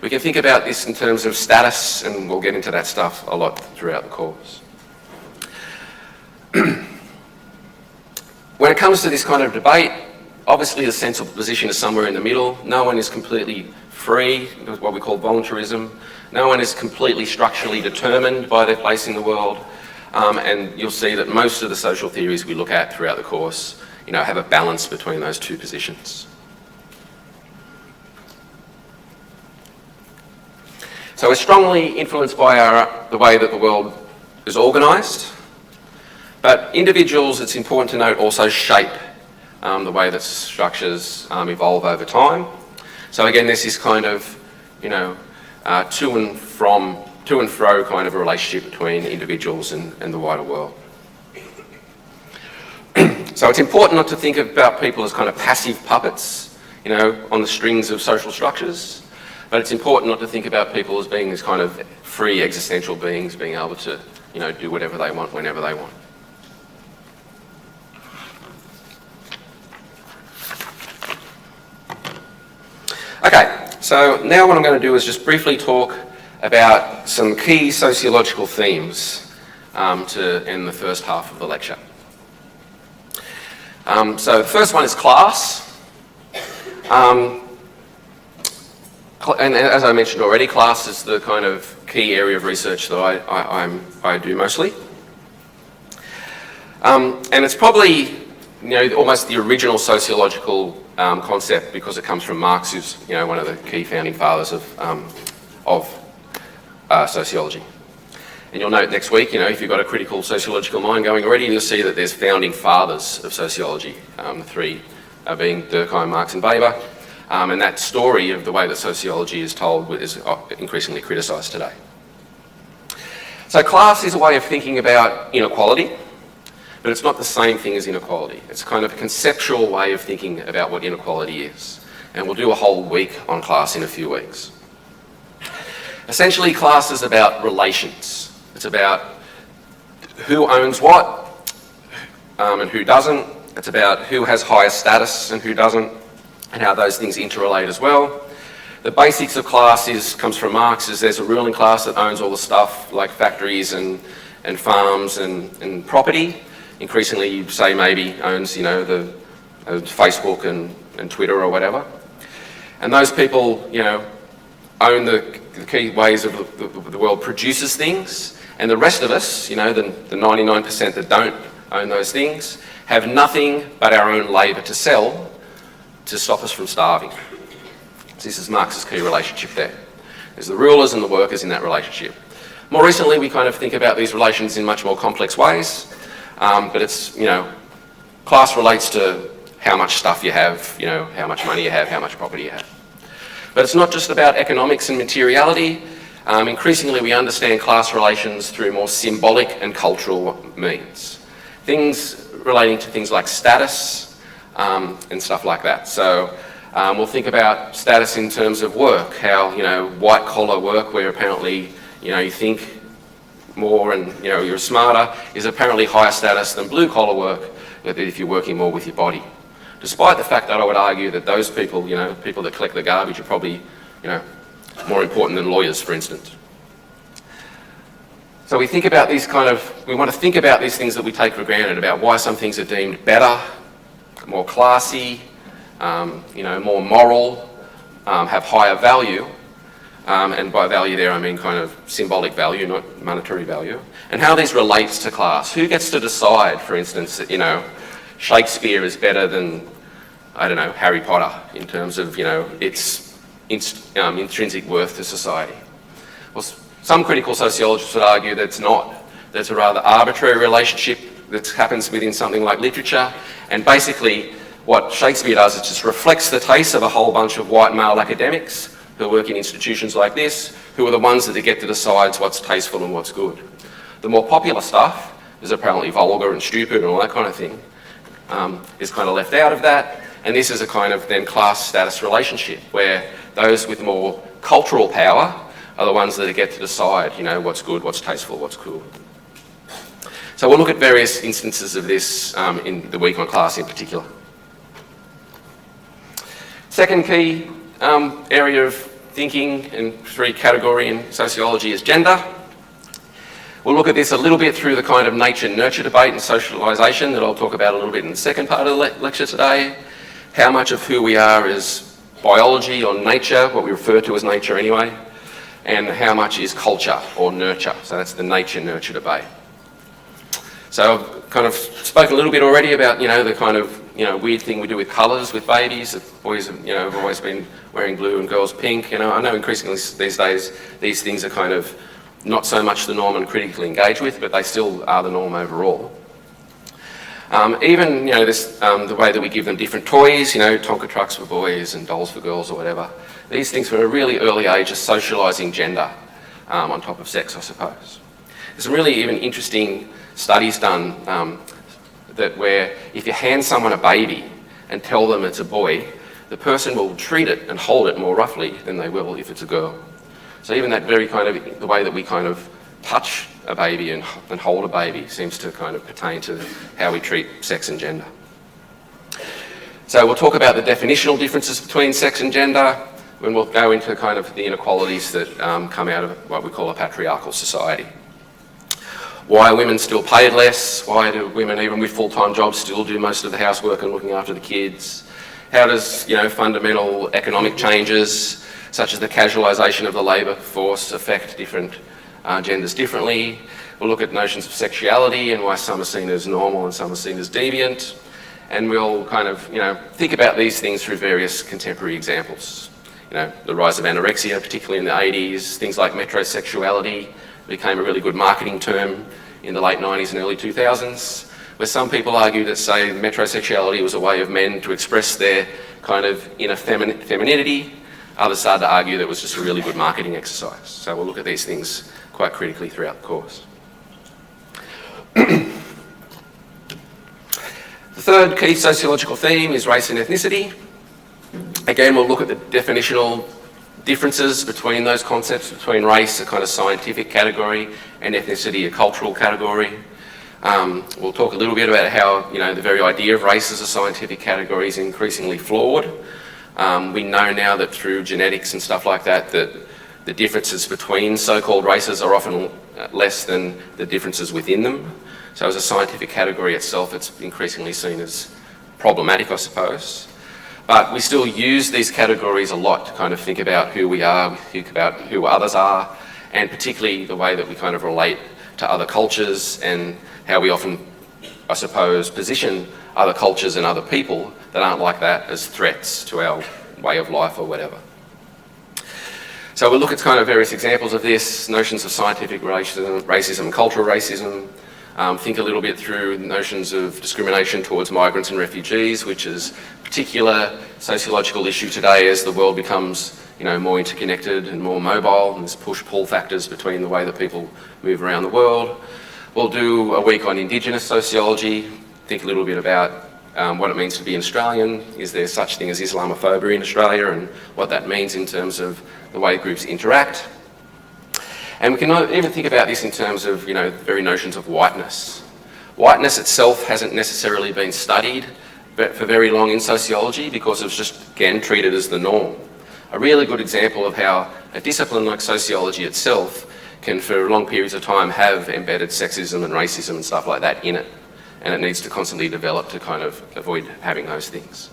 We can think about this in terms of status, and we'll get into that stuff a lot throughout the course. When it comes to this kind of debate, obviously the sensible position is somewhere in the middle. No one is completely free, what we call voluntarism. No one is completely structurally determined by their place in the world. And you'll see that most of the social theories we look at throughout the course, have a balance between those two positions. So we're strongly influenced by the way that the world is organised, but individuals, it's important to note, also shape the way that structures evolve over time. So again, this is kind of, to and fro kind of a relationship between individuals and the wider world. So it's important not to think about people as kind of passive puppets, on the strings of social structures. But it's important not to think about people as being these kind of free existential beings, being able to, do whatever they want, whenever they want. Okay, so now what I'm going to do is just briefly talk about some key sociological themes to end the first half of the lecture. So the first one is class. And as I mentioned already, class is the kind of key area of research that I do mostly. And it's probably, almost the original sociological concept, because it comes from Marx, who's, one of the key founding fathers of sociology. And you'll note next week, if you've got a critical sociological mind going already, you'll see that there's founding fathers of sociology, the three being Durkheim, Marx and Weber. And that story of the way that sociology is told is increasingly criticised today. So class is a way of thinking about inequality, but it's not the same thing as inequality. It's kind of a conceptual way of thinking about what inequality is. And we'll do a whole week on class in a few weeks. Essentially, class is about relations. It's about who owns what and who doesn't. It's about who has higher status and who doesn't, and how those things interrelate as well. The basics of class comes from Marx, is there's a ruling class that owns all the stuff like factories and farms and property. Increasingly, you'd say maybe owns, you know, the Facebook and Twitter or whatever. And those people, you know, own the key ways of the world produces things. And the rest of us, you know, the 99% that don't own those things, have nothing but our own labour to sell to stop us from starving. So this is Marx's key relationship there. There's the rulers and the workers in that relationship. More recently, we kind of think about these relations in much more complex ways, but it's, you know, class relates to how much stuff you have, you know, how much money you have, how much property you have. But it's not just about economics and materiality. Increasingly, we understand class relations through more symbolic and cultural means. Things relating to things like status and stuff like that. So we'll think about status in terms of work, how, you know, white collar work where apparently, you know, you think more and, you know, you're smarter is apparently higher status than blue collar work if you're working more with your body. Despite the fact that I would argue that those people, you know, people that collect the garbage are probably, you know, more important than lawyers, for instance. So we think about these we want to think about these things that we take for granted, about why some things are deemed better, more classy, you know, more moral, have higher value, and by value there I mean kind of symbolic value, not monetary value, and how this relates to class. Who gets to decide, for instance, that, you know, Shakespeare is better than, I don't know, Harry Potter in terms of, you know, its intrinsic worth to society? Well, some critical sociologists would argue that it's not. There's a rather arbitrary relationship that happens within something like literature, and basically what Shakespeare does is just reflects the taste of a whole bunch of white male academics who work in institutions like this, who are the ones that get to decide what's tasteful and what's good. The more popular stuff is apparently vulgar and stupid and all that kind of thing, is kind of left out of that, and this is a kind of then class status relationship where those with more cultural power are the ones that get to decide, you know, what's good, what's tasteful, what's cool. So we'll look at various instances of this in the week on class in particular. Second key area of thinking and three category in sociology is gender. We'll look at this a little bit through the kind of nature-nurture debate and socialisation that I'll talk about a little bit in the second part of the lecture today. How much of who we are is biology or nature, what we refer to as nature anyway, and how much is culture or nurture. So that's the nature-nurture debate. So I've kind of spoken a little bit already about, you know, the kind of, you know, weird thing we do with colours with babies. Boys, you know, have always been wearing blue and girls pink. You know, I know increasingly these days these things are kind of not so much the norm and critically engaged with, but they still are the norm overall. Even, you know, this, the way that we give them different toys, you know, Tonka trucks for boys and dolls for girls or whatever. These things from a really early age are socialising gender on top of sex, I suppose. There's some really even interesting studies done that where if you hand someone a baby and tell them it's a boy, the person will treat it and hold it more roughly than they will if it's a girl. So even that very kind of, the way that we kind of touch a baby and hold a baby seems to kind of pertain to how we treat sex and gender. So we'll talk about the definitional differences between sex and gender, when we'll go into kind of the inequalities that come out of what we call a patriarchal society. Why are women still paid less? Why do women, even with full-time jobs, still do most of the housework and looking after the kids? How does, you know, fundamental economic changes such as the casualisation of the labour force affect different genders differently? We'll look at notions of sexuality and why some are seen as normal and some are seen as deviant. And we'll kind of, you know, think about these things through various contemporary examples. You know, the rise of anorexia, particularly in the 80s, things like metrosexuality became a really good marketing term in the late 90s and early 2000s, where some people argue that, say, metrosexuality was a way of men to express their kind of inner femininity. Others started to argue that it was just a really good marketing exercise. So we'll look at these things quite critically throughout the course. The third key sociological theme is race and ethnicity. Again, we'll look at the definitional Differences between those concepts, between race, a kind of scientific category, and ethnicity, a cultural category. We'll talk a little bit about how, the very idea of race as a scientific category is increasingly flawed. We know now that through genetics and stuff like that, that the differences between so-called races are often less than the differences within them. So as a scientific category itself, it's increasingly seen as problematic, I suppose. But we still use these categories a lot to kind of think about who we are, think about who others are, and particularly the way that we kind of relate to other cultures and how we often, I suppose, position other cultures and other people that aren't like that as threats to our way of life or whatever. So we'll look at kind of various examples of this, notions of scientific racism, cultural racism, think a little bit through notions of discrimination towards migrants and refugees, which is a particular sociological issue today as the world becomes more interconnected and more mobile, and there's push-pull factors between the way that people move around the world. We'll do a week on Indigenous sociology, think a little bit about what it means to be an Australian. Is there such thing as Islamophobia in Australia, and what that means in terms of the way groups interact. And we can even think about this in terms of, the very notions of whiteness. Whiteness itself hasn't necessarily been studied for very long in sociology because it's just, again, treated as the norm. A really good example of how a discipline like sociology itself can, for long periods of time, have embedded sexism and racism and stuff like that in it. And it needs to constantly develop to kind of avoid having those things.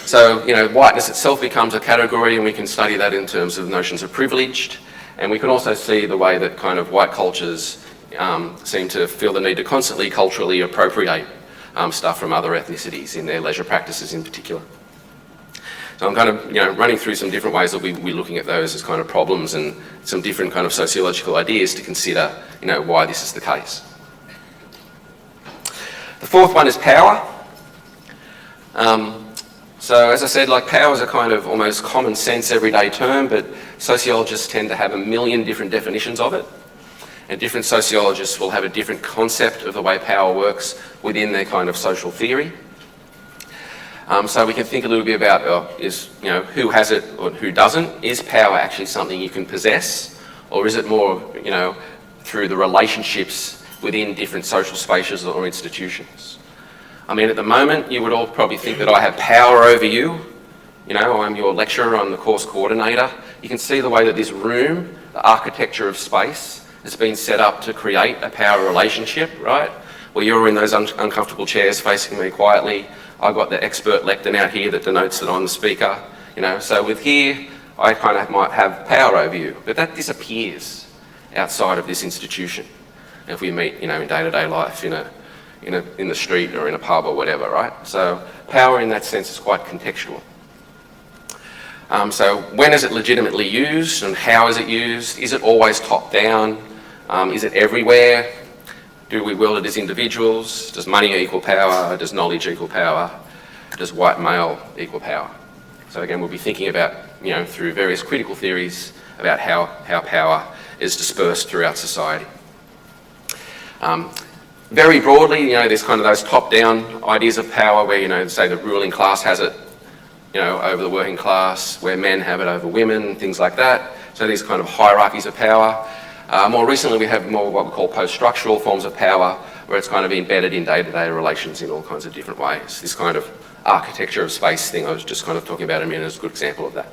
So, whiteness itself becomes a category, and we can study that in terms of notions of privileged. And we can also see the way that kind of white cultures seem to feel the need to constantly culturally appropriate stuff from other ethnicities in their leisure practices in particular. So I'm kind of, running through some different ways that we're looking at those as kind of problems and some different kind of sociological ideas to consider, why this is the case. The fourth one is power. So as I said, power is a kind of almost common sense everyday term, but sociologists tend to have a million different definitions of it. And different sociologists will have a different concept of the way power works within their kind of social theory. So we can think a little bit about who has it or who doesn't. Is power actually something you can possess, or is it more, through the relationships within different social spaces or institutions? I mean, at the moment, you would all probably think that I have power over you. I'm your lecturer, I'm the course coordinator. You can see the way that this room, the architecture of space, has been set up to create a power relationship, right? Where you're in those uncomfortable chairs facing me quietly. I've got the expert lectern out here that denotes that I'm the speaker. So with here, I kind of might have power over you, but that disappears outside of this institution. If we meet, in day-to-day life, in the street or in a pub or whatever, right? So power in that sense is quite contextual. So when is it legitimately used and how is it used? Is it always top-down? Is it everywhere? Do we wield it as individuals? Does money equal power? Does knowledge equal power? Does white male equal power? So again, we'll be thinking about, through various critical theories about how power is dispersed throughout society. Very broadly, there's kind of those top-down ideas of power where, say the ruling class has it, over the working class, where men have it over women, things like that. So these kind of hierarchies of power. More recently, we have more what we call post-structural forms of power, where it's kind of embedded in day-to-day relations in all kinds of different ways. This kind of architecture of space thing I was just kind of talking about a minute is a good example of that.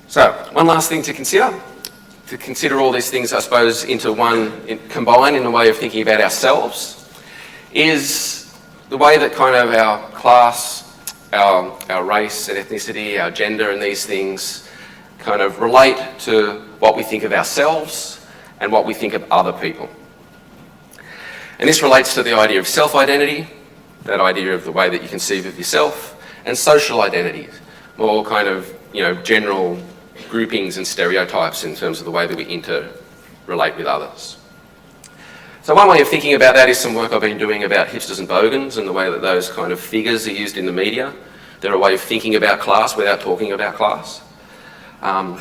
So, one last thing to consider all these things, I suppose, into one, combine in a way of thinking about ourselves, is the way that kind of our class, our race and ethnicity, our gender and these things kind of relate to what we think of ourselves and what we think of other people. And this relates to the idea of self-identity, that idea of the way that you conceive of yourself, and social identity, more kind of, general groupings and stereotypes in terms of the way that we interrelate with others. So one way of thinking about that is some work I've been doing about hipsters and bogans and the way that those kind of figures are used in the media. They're a way of thinking about class without talking about class. And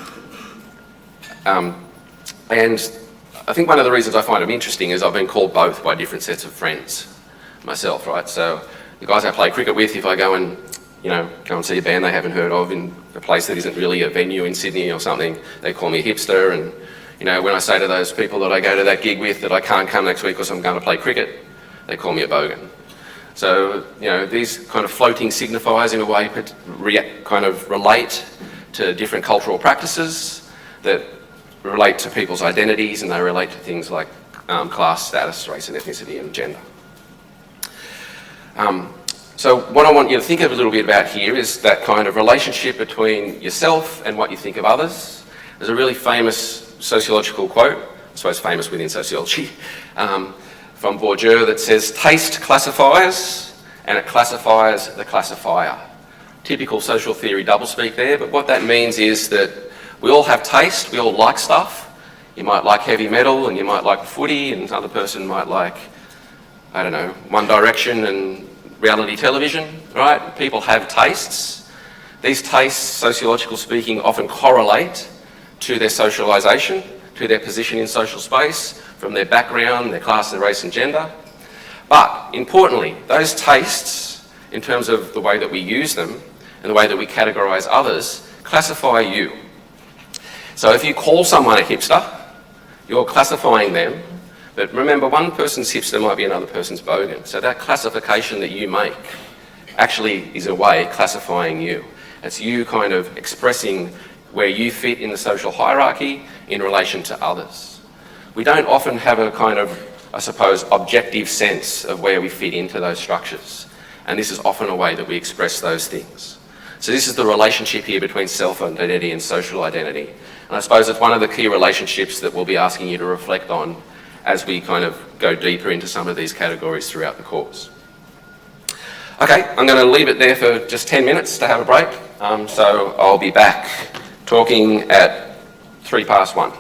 I think one of the reasons I find them interesting is I've been called both by different sets of friends myself, right? So the guys I play cricket with, if I go and see a band they haven't heard of in a place that isn't really a venue in Sydney or something, they call me a hipster. And when I say to those people that I go to that gig with that I can't come next week because I'm going to play cricket, they call me a bogan. So, these kind of floating signifiers in a way kind of relate to different cultural practices that relate to people's identities, and they relate to things like class, status, race and ethnicity and gender. So what I want you to think of a little bit about here is that kind of relationship between yourself and what you think of others. There's a really famous sociological quote, I suppose famous within sociology, from Bourdieu that says, "Taste classifies and it classifies the classifier." Typical social theory doublespeak there, but what that means is that we all have taste, we all like stuff. You might like heavy metal and you might like footy, and another person might like, I don't know, One Direction and reality television, right? People have tastes. These tastes, sociological speaking, often correlate to their socialisation, to their position in social space, from their background, their class, their race and gender. But importantly, those tastes, in terms of the way that we use them and the way that we categorise others, classify you. So if you call someone a hipster, you're classifying them. But remember, one person's hipster might be another person's bogan. So that classification that you make actually is a way classifying you. It's you kind of expressing where you fit in the social hierarchy in relation to others. We don't often have a kind of, I suppose, objective sense of where we fit into those structures. And this is often a way that we express those things. So this is the relationship here between self-identity and social identity. And I suppose it's one of the key relationships that we'll be asking you to reflect on as we kind of go deeper into some of these categories throughout the course. Okay, I'm going to leave it there for just 10 minutes to have a break. So I'll be back talking at 1:03.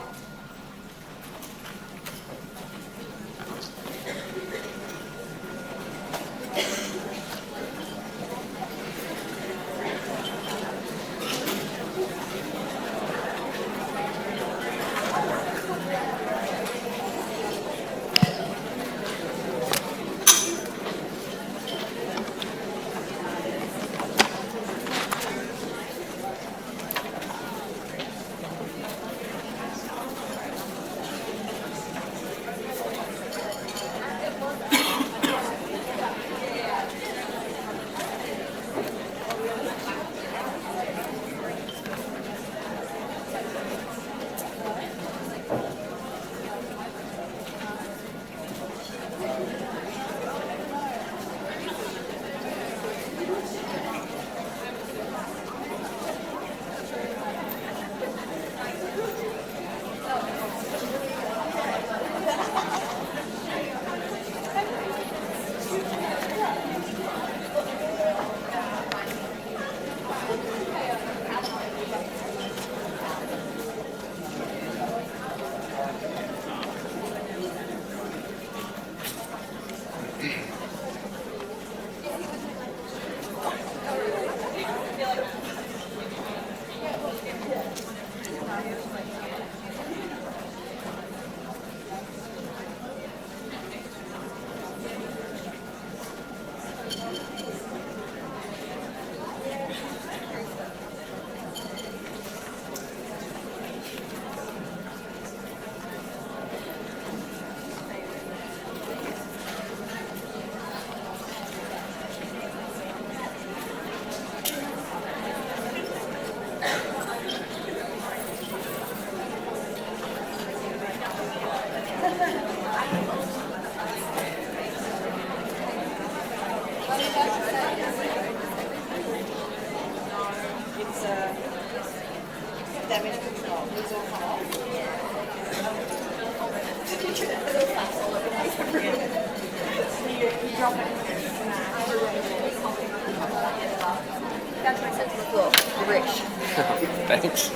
Thanks.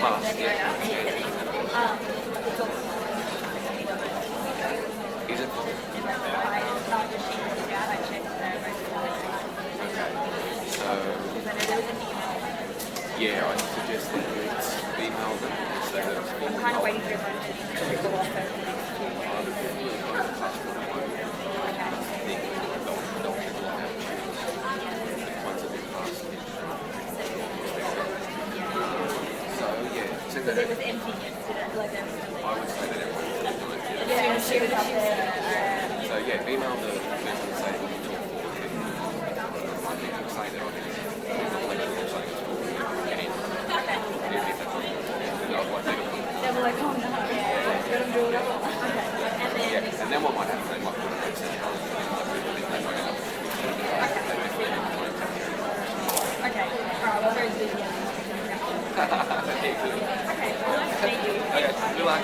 past, yeah. Is it? So, yeah, I suggest that you email them and say that it's been kind of waiting for everyone to trickle off over the next few weeks. So, yeah, send that It was empty yesterday, like I would say that everyone should do it. yeah, she was up there. So, yeah, email the person and say that you talk forward to them. Say that I think it's They were like, oh no, yeah, got to do it all. yeah, and then what might happen, they might put a percentage on it. Okay, alright, well, very good. Okay, good. Okay, well, nice to meet you. Okay, good luck.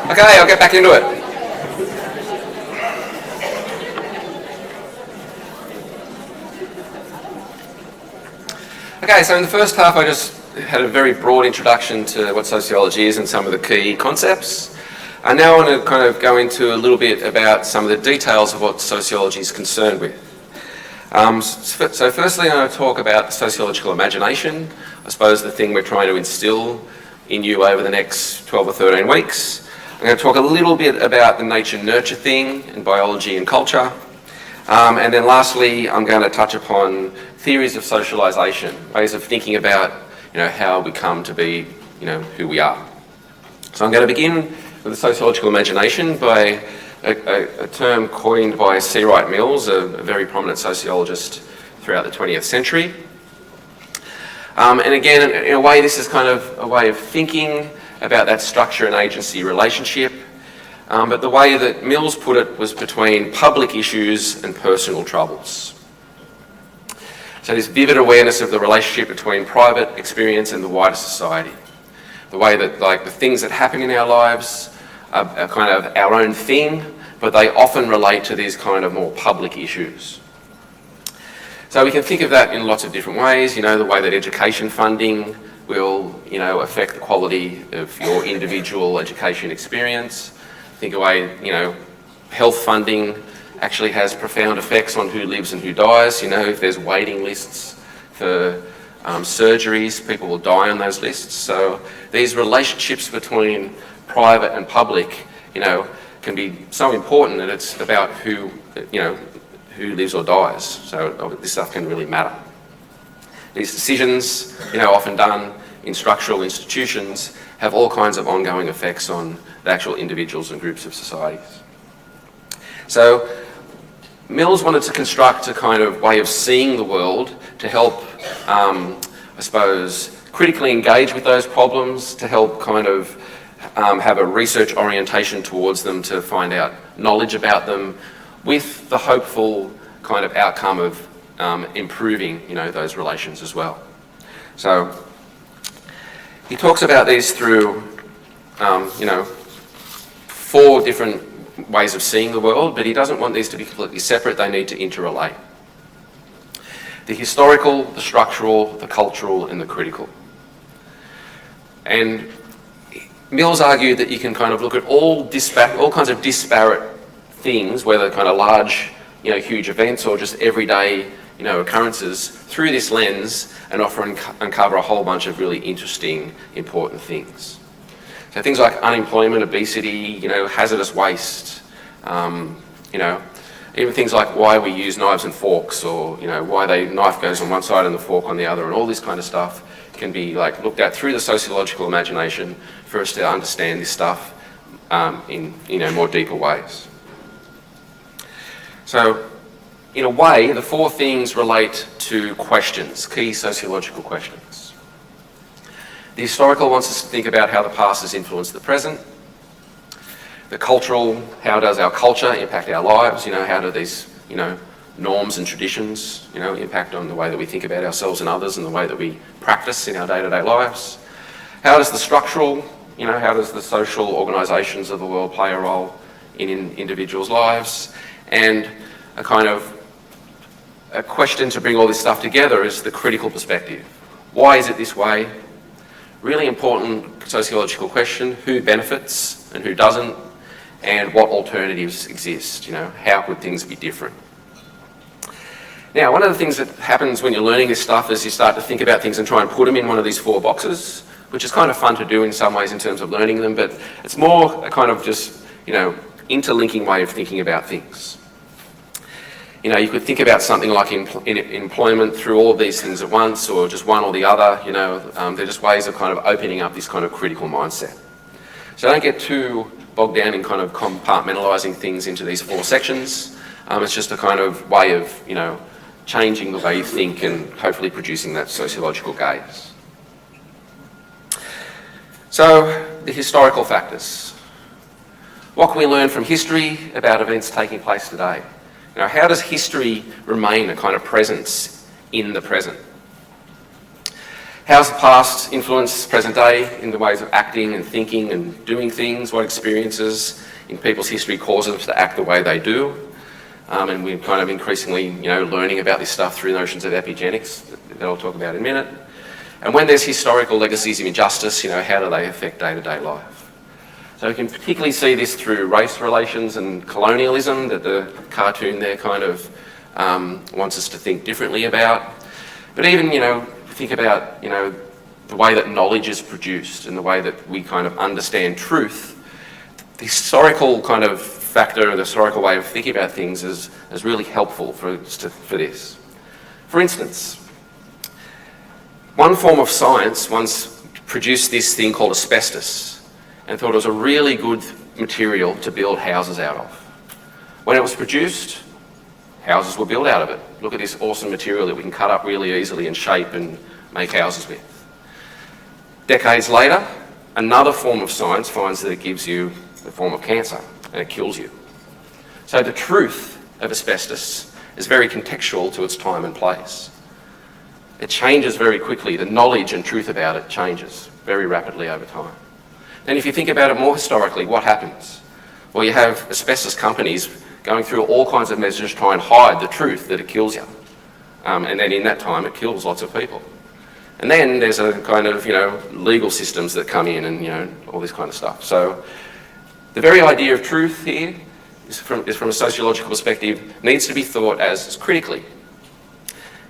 Okay, I'll get back into it. Okay, so in the first half I just had a very broad introduction to what sociology is and some of the key concepts. And now I want to kind of go into a little bit about some of the details of what sociology is concerned with. So firstly I'm going to talk about sociological imagination, I suppose the thing we're trying to instill in you over the next 12 or 13 weeks. I'm going to talk a little bit about the nature-nurture thing in biology and culture. And then lastly, I'm going to touch upon theories of socialization, ways of thinking about, how we come to be, who we are. So I'm going to begin with the sociological imagination by a term coined by C. Wright Mills, a very prominent sociologist throughout the 20th century. And again, in a way, this is kind of a way of thinking about that structure and agency relationship. But the way that Mills put it was between public issues and personal troubles. So this vivid awareness of the relationship between private experience and the wider society. The way that the things that happen in our lives are kind of our own thing, but they often relate to these kind of more public issues. So we can think of that in lots of different ways, the way that education funding will, affect the quality of your individual education experience. Think of way, health funding actually has profound effects on who lives and who dies. If there's waiting lists for surgeries, people will die on those lists. So these relationships between private and public, can be so important that it's about who lives or dies. So this stuff can really matter. These decisions, often done in structural institutions, have all kinds of ongoing effects on the actual individuals and groups of societies. So Mills wanted to construct a kind of way of seeing the world to help, I suppose, critically engage with those problems, to help kind of have a research orientation towards them, to find out knowledge about them, with the hopeful kind of outcome of improving, those relations as well. So he talks about these through, 4 different ways of seeing the world, but he doesn't want these to be completely separate. They need to interrelate. The historical, the structural, the cultural, and the critical. And Mills argued that you can kind of look at all kinds of disparate things, whether kind of large, huge events or just everyday, occurrences, through this lens, and uncover a whole bunch of really interesting, important things. So things like unemployment, obesity, hazardous waste, even things like why we use knives and forks, or why the knife goes on one side and the fork on the other, and all this kind of stuff can be looked at through the sociological imagination for us to understand this stuff in more deeper ways. So in a way, the 4 things relate to questions, key sociological questions. The historical wants us to think about how the past has influenced the present. The cultural, how does our culture impact our lives? How do these, norms and traditions, impact on the way that we think about ourselves and others and the way that we practice in our day-to-day lives? How does the structural, how does the social organisations of the world play a role in individuals' lives? And a question to bring all this stuff together is the critical perspective. Why is it this way? Really important sociological question: who benefits and who doesn't, and what alternatives exist? How could things be different? Now, one of the things that happens when you're learning this stuff is you start to think about things and try and put them in one of these 4 boxes, which is kind of fun to do in some ways in terms of learning them, but it's more a kind of just, interlinking way of thinking about things. You could think about something like employment through all of these things at once, or just one or the other. They're just ways of kind of opening up this kind of critical mindset. So don't get too bogged down in kind of compartmentalising things into these 4 sections. It's just a kind of way of, changing the way you think and hopefully producing that sociological gaze. So the historical factors. What can we learn from history about events taking place today? How does history remain a kind of presence in the present? How's the past influenced present day in the ways of acting and thinking and doing things? What experiences in people's history cause them to act the way they do? And we're kind of increasingly, learning about this stuff through notions of epigenetics that I'll talk about in a minute. And when there's historical legacies of injustice, how do they affect day-to-day life? So we can particularly see this through race relations and colonialism that the cartoon there kind of wants us to think differently about. But even, think about, the way that knowledge is produced and the way that we kind of understand truth. The historical kind of factor and the historical way of thinking about things is really helpful for this. For instance, one form of science once produced this thing called asbestos and thought it was a really good material to build houses out of. When it was produced, houses were built out of it. Look at this awesome material that we can cut up really easily and shape and make houses with. Decades later, another form of science finds that it gives you the form of cancer and it kills you. So the truth of asbestos is very contextual to its time and place. It changes very quickly. The knowledge and truth about it changes very rapidly over time. And if you think about it more historically, what happens? Well, you have asbestos companies going through all kinds of measures to try and hide the truth that it kills you. And then in that time, it kills lots of people. And then there's a kind of, legal systems that come in and, all this kind of stuff. So the very idea of truth here is from a sociological perspective, needs to be thought as critically.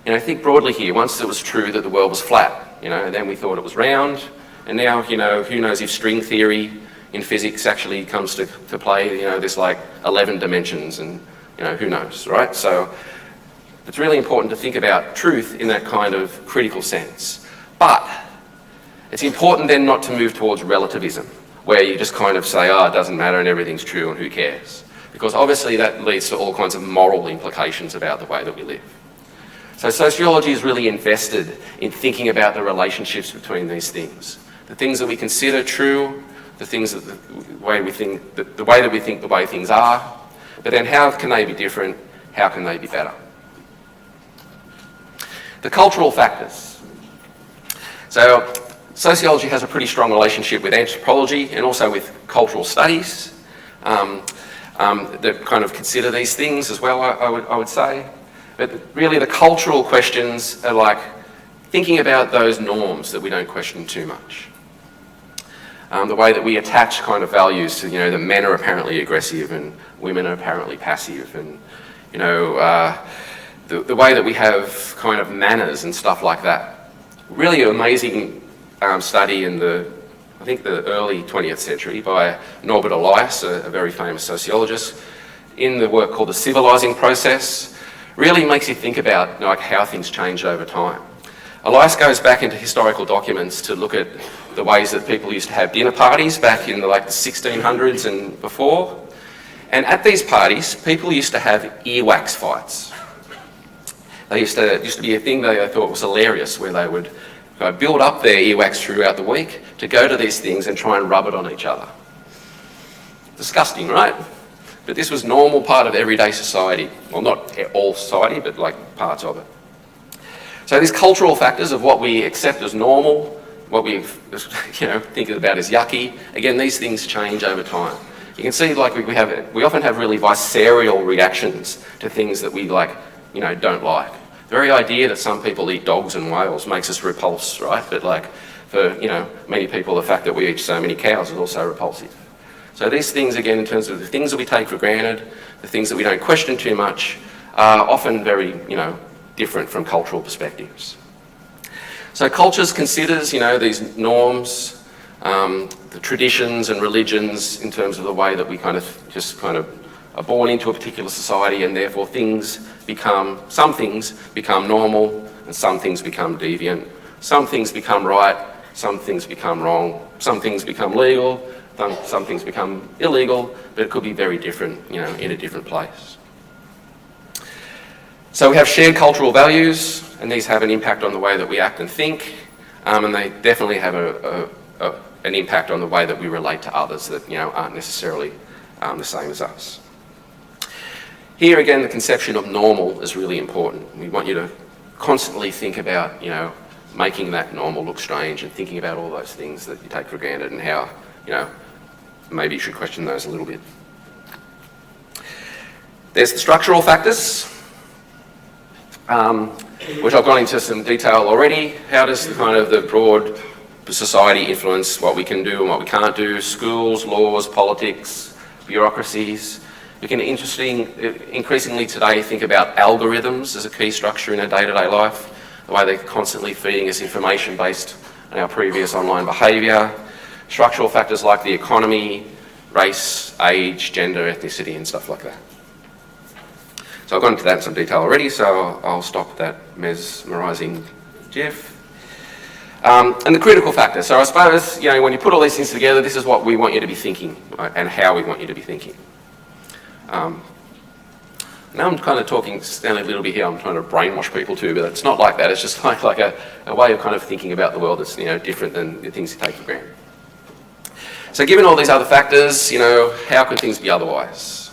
Think broadly here. Once it was true that the world was flat, and then we thought it was round. And now, who knows if string theory in physics actually comes to play, there's like 11 dimensions and, who knows, right? So it's really important to think about truth in that kind of critical sense. But it's important then not to move towards relativism, where you just kind of say, it doesn't matter and everything's true and who cares? Because obviously that leads to all kinds of moral implications about the way that we live. So sociology is really invested in thinking about the relationships between these things. The things that we consider true, the things that the way we think the way things are, but then how can they be different? How can they be better? The cultural factors. So sociology has a pretty strong relationship with anthropology and also with cultural studies that kind of consider these things as well, I would say. But really the cultural questions are like thinking about those norms that we don't question too much. The way that we attach kind of values to, the men are apparently aggressive and women are apparently passive, and, the way that we have kind of manners and stuff like that. Really amazing study in the early 20th century by Norbert Elias, a very famous sociologist, in the work called The Civilizing Process, really makes you think about how things changed over time. Elias goes back into historical documents to look at the ways that people used to have dinner parties back in the 1600s and before. And at these parties, people used to have earwax fights. They used to be a thing they thought was hilarious, where they would build up their earwax throughout the week to go to these things and try and rub it on each other. Disgusting, right? But this was normal part of everyday society. Well, not all society, but parts of it. So these cultural factors of what we accept as normal, what we think about as yucky, again, these things change over time. You can see we often have really visceral reactions to things that we don't like. The very idea that some people eat dogs and whales makes us repulsed, right? But for many people, the fact that we eat so many cows is also repulsive. So these things, again, in terms of the things that we take for granted, the things that we don't question too much, are often very, different from cultural perspectives. So cultures considers, these norms, the traditions and religions in terms of the way that we kind of are born into a particular society, and therefore some things become normal and some things become deviant. Some things become right, some things become wrong, some things become legal, some things become illegal, but it could be very different, in a different place. So we have shared cultural values, and these have an impact on the way that we act and think, and they definitely have an impact on the way that we relate to others that aren't necessarily the same as us. Here again, the conception of normal is really important. We want you to constantly think about making that normal look strange and thinking about all those things that you take for granted and how, maybe you should question those a little bit. There's the structural factors, which I've gone into some detail already. How does the broad society influence what we can do and what we can't do? Schools, laws, politics, bureaucracies. We can increasingly today think about algorithms as a key structure in our day-to-day life, the way they're constantly feeding us information based on our previous online behaviour. Structural factors like the economy, race, age, gender, ethnicity and stuff like that. So I've gone into that in some detail already, so I'll stop that mesmerising GIF. And the critical factor. So I suppose, when you put all these things together, this is what we want you to be thinking, right, and how we want you to be thinking. Now I'm kind of standing a little bit here, I'm trying to brainwash people too, but it's not like that. It's just like a way of kind of thinking about the world that's, different than the things you take for granted. So given all these other factors, how can things be otherwise?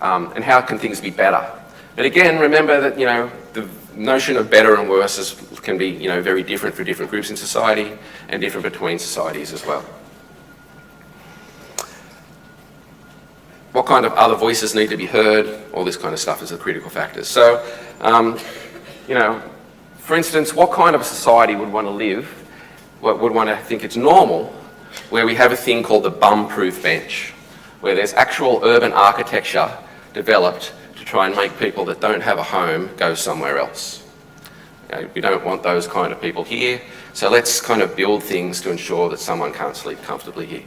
And how can things be better? But again, remember that, the notion of better and worse can be, very different for different groups in society and different between societies as well. What kind of other voices need to be heard? All this kind of stuff is the critical factors. So, for instance, what kind of a society would want to live, would want to think it's normal, where we have a thing called the bum-proof bench, where there's actual urban architecture developed to try and make people that don't have a home go somewhere else. We don't want those kind of people here, so let's kind of build things to ensure that someone can't sleep comfortably here.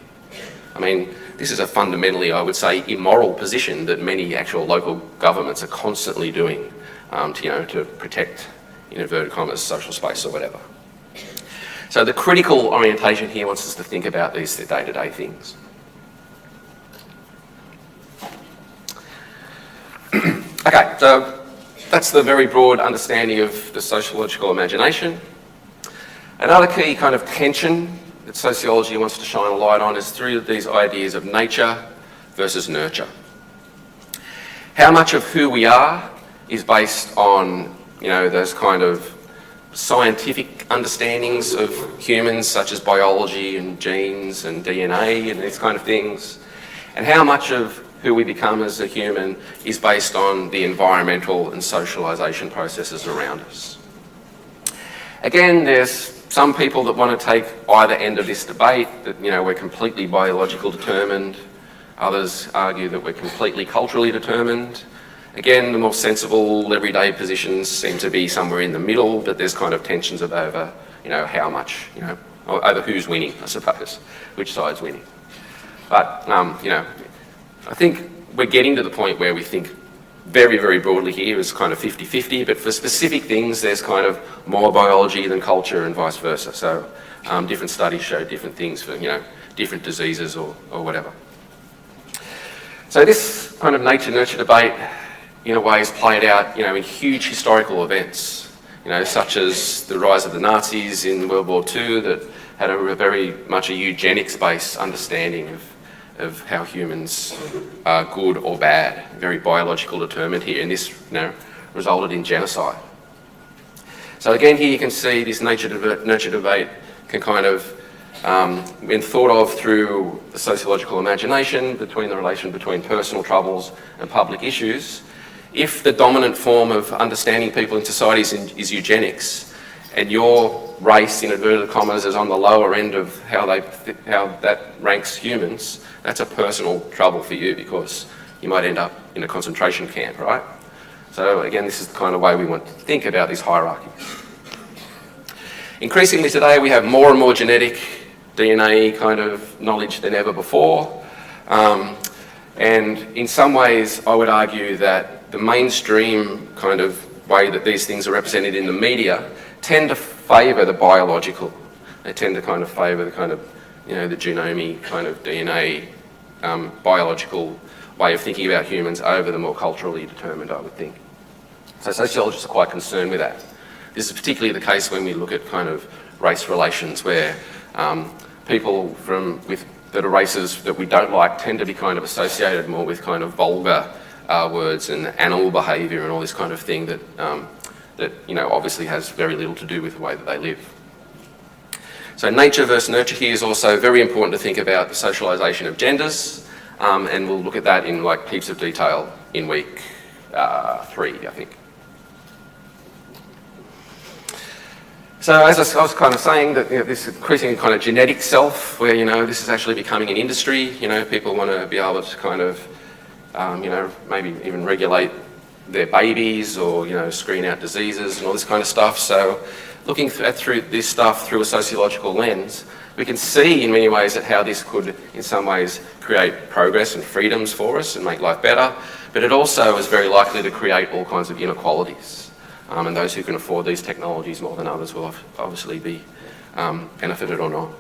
I mean, this is a fundamentally, I would say, immoral position that many actual local governments are constantly doing to protect, in inverted commas, social space or whatever. So the critical orientation here wants us to think about these day-to-day things. Okay, so that's the very broad understanding of the sociological imagination. Another key kind of tension that sociology wants to shine a light on is through these ideas of nature versus nurture. How much of who we are is based on, those kind of scientific understandings of humans, such as biology and genes and DNA and these kind of things, and how much of who we become as a human is based on the environmental and socialisation processes around us. Again, there's some people that want to take either end of this debate, that we're completely biological determined. Others argue that we're completely culturally determined. Again, the more sensible everyday positions seem to be somewhere in the middle, but there's kind of tensions over, how much, over who's winning, I suppose, which side's winning. But, I think we're getting to the point where we think very, very broadly here is kind of 50-50, but for specific things, there's kind of more biology than culture and vice versa. So different studies show different things for, different diseases or whatever. So this kind of nature-nurture debate, in a way, has played out, in huge historical events, such as the rise of the Nazis in World War II that had a very much a eugenics-based understanding of how humans are good or bad, very biological determined here, and this resulted in genocide. So again, here you can see this nature-nurture debate can kind of, when thought of through the sociological imagination, between the relation between personal troubles and public issues, if the dominant form of understanding people in societies is eugenics, and your race, in inverted commas, is on the lower end of how that ranks humans, that's a personal trouble for you because you might end up in a concentration camp, right? So again, this is the kind of way we want to think about these hierarchies. Increasingly today, we have more and more genetic DNA kind of knowledge than ever before. And in some ways, I would argue that the mainstream kind of way that these things are represented in the media tend to favour the biological. They tend to kind of favour the kind of, the genome kind of DNA, biological way of thinking about humans over the more culturally determined, I would think. So sociologists are quite concerned with that. This is particularly the case when we look at kind of race relations where people that are races that we don't like tend to be kind of associated more with kind of vulgar words and animal behaviour and all this kind of thing that that, obviously has very little to do with the way that they live. So nature versus nurture here is also very important to think about the socialization of genders, and we'll look at that in heaps of detail in week 3, I think. So as I was kind of saying, that this increasing kind of genetic self, where this is actually becoming an industry. People want to be able to kind of, maybe even regulate their babies or screen out diseases and all this kind of stuff. So looking through this stuff through a sociological lens, we can see in many ways that how this could, in some ways, create progress and freedoms for us and make life better. But it also is very likely to create all kinds of inequalities. And those who can afford these technologies more than others will obviously be benefited or not.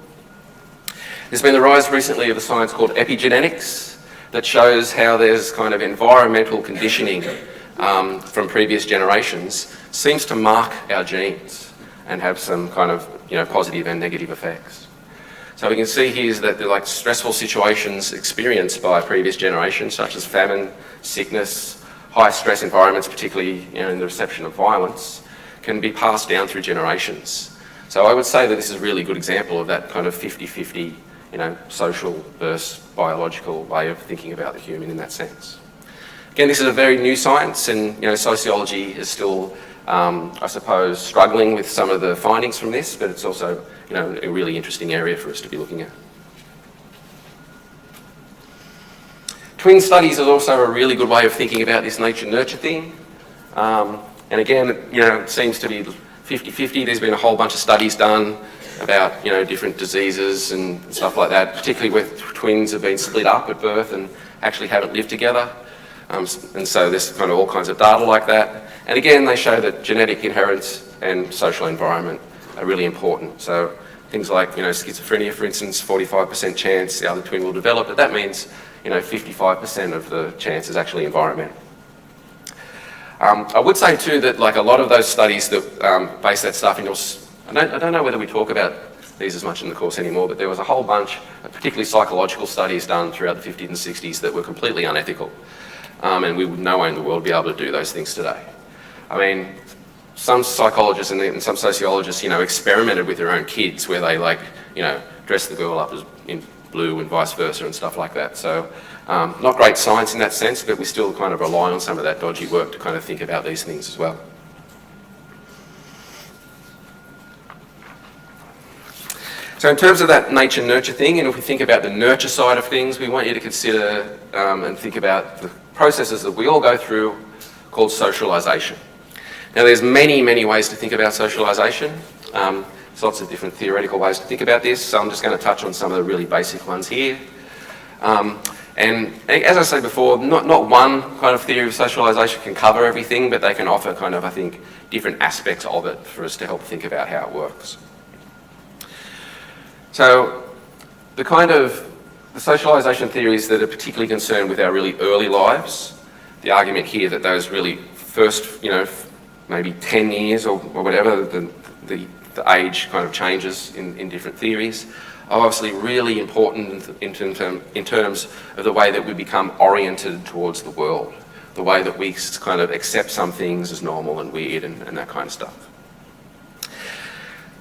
There's been the rise recently of a science called Epigenetics that shows how there's kind of environmental conditioning from previous generations seems to mark our genes and have some kind of positive and negative effects. So we can see here that the stressful situations experienced by previous generations, such as famine, sickness, high stress environments, particularly in the reception of violence, can be passed down through generations. So I would say that this is a really good example of that kind of 50-50, social versus biological way of thinking about the human in that sense. Again, this is a very new science, and sociology is still, I suppose, struggling with some of the findings from this, but it's also a really interesting area for us to be looking at. Twin studies is also a really good way of thinking about this nature-nurture thing. And again, it seems to be 50-50. There's been a whole bunch of studies done about, different diseases and stuff like that, particularly where twins have been split up at birth and actually haven't lived together. And so there's kind of all kinds of data like that. And again, they show that genetic inheritance and social environment are really important. So things like, schizophrenia, for instance, 45% chance the other twin will develop, but that means 55% of the chance is actually environmental. I would say too that a lot of those studies that base that stuff in I don't know whether we talk about these as much in the course anymore, but there was a whole bunch, particularly psychological studies done throughout the 50s and 60s that were completely unethical. And we would no way in the world be able to do those things today. I mean, some psychologists and some sociologists, experimented with their own kids where they dress the girl up as in blue and vice versa and stuff like that. So not great science in that sense, but we still kind of rely on some of that dodgy work to kind of think about these things as well. So in terms of that nature-nurture thing, and if we think about the nurture side of things, we want you to consider and think about the processes that we all go through called socialization. Now there's many, many ways to think about socialization. There's lots of different theoretical ways to think about this, so I'm just going to touch on some of the really basic ones here. And as I said before, not one kind of theory of socialization can cover everything, but they can offer kind of, I think, different aspects of it for us to help think about how it works. So the socialization theories that are particularly concerned with our really early lives, the argument here that those really first, maybe 10 years or whatever, the age kind of changes in different theories, are obviously really important in terms of the way that we become oriented towards the world, the way that we kind of accept some things as normal and weird and that kind of stuff.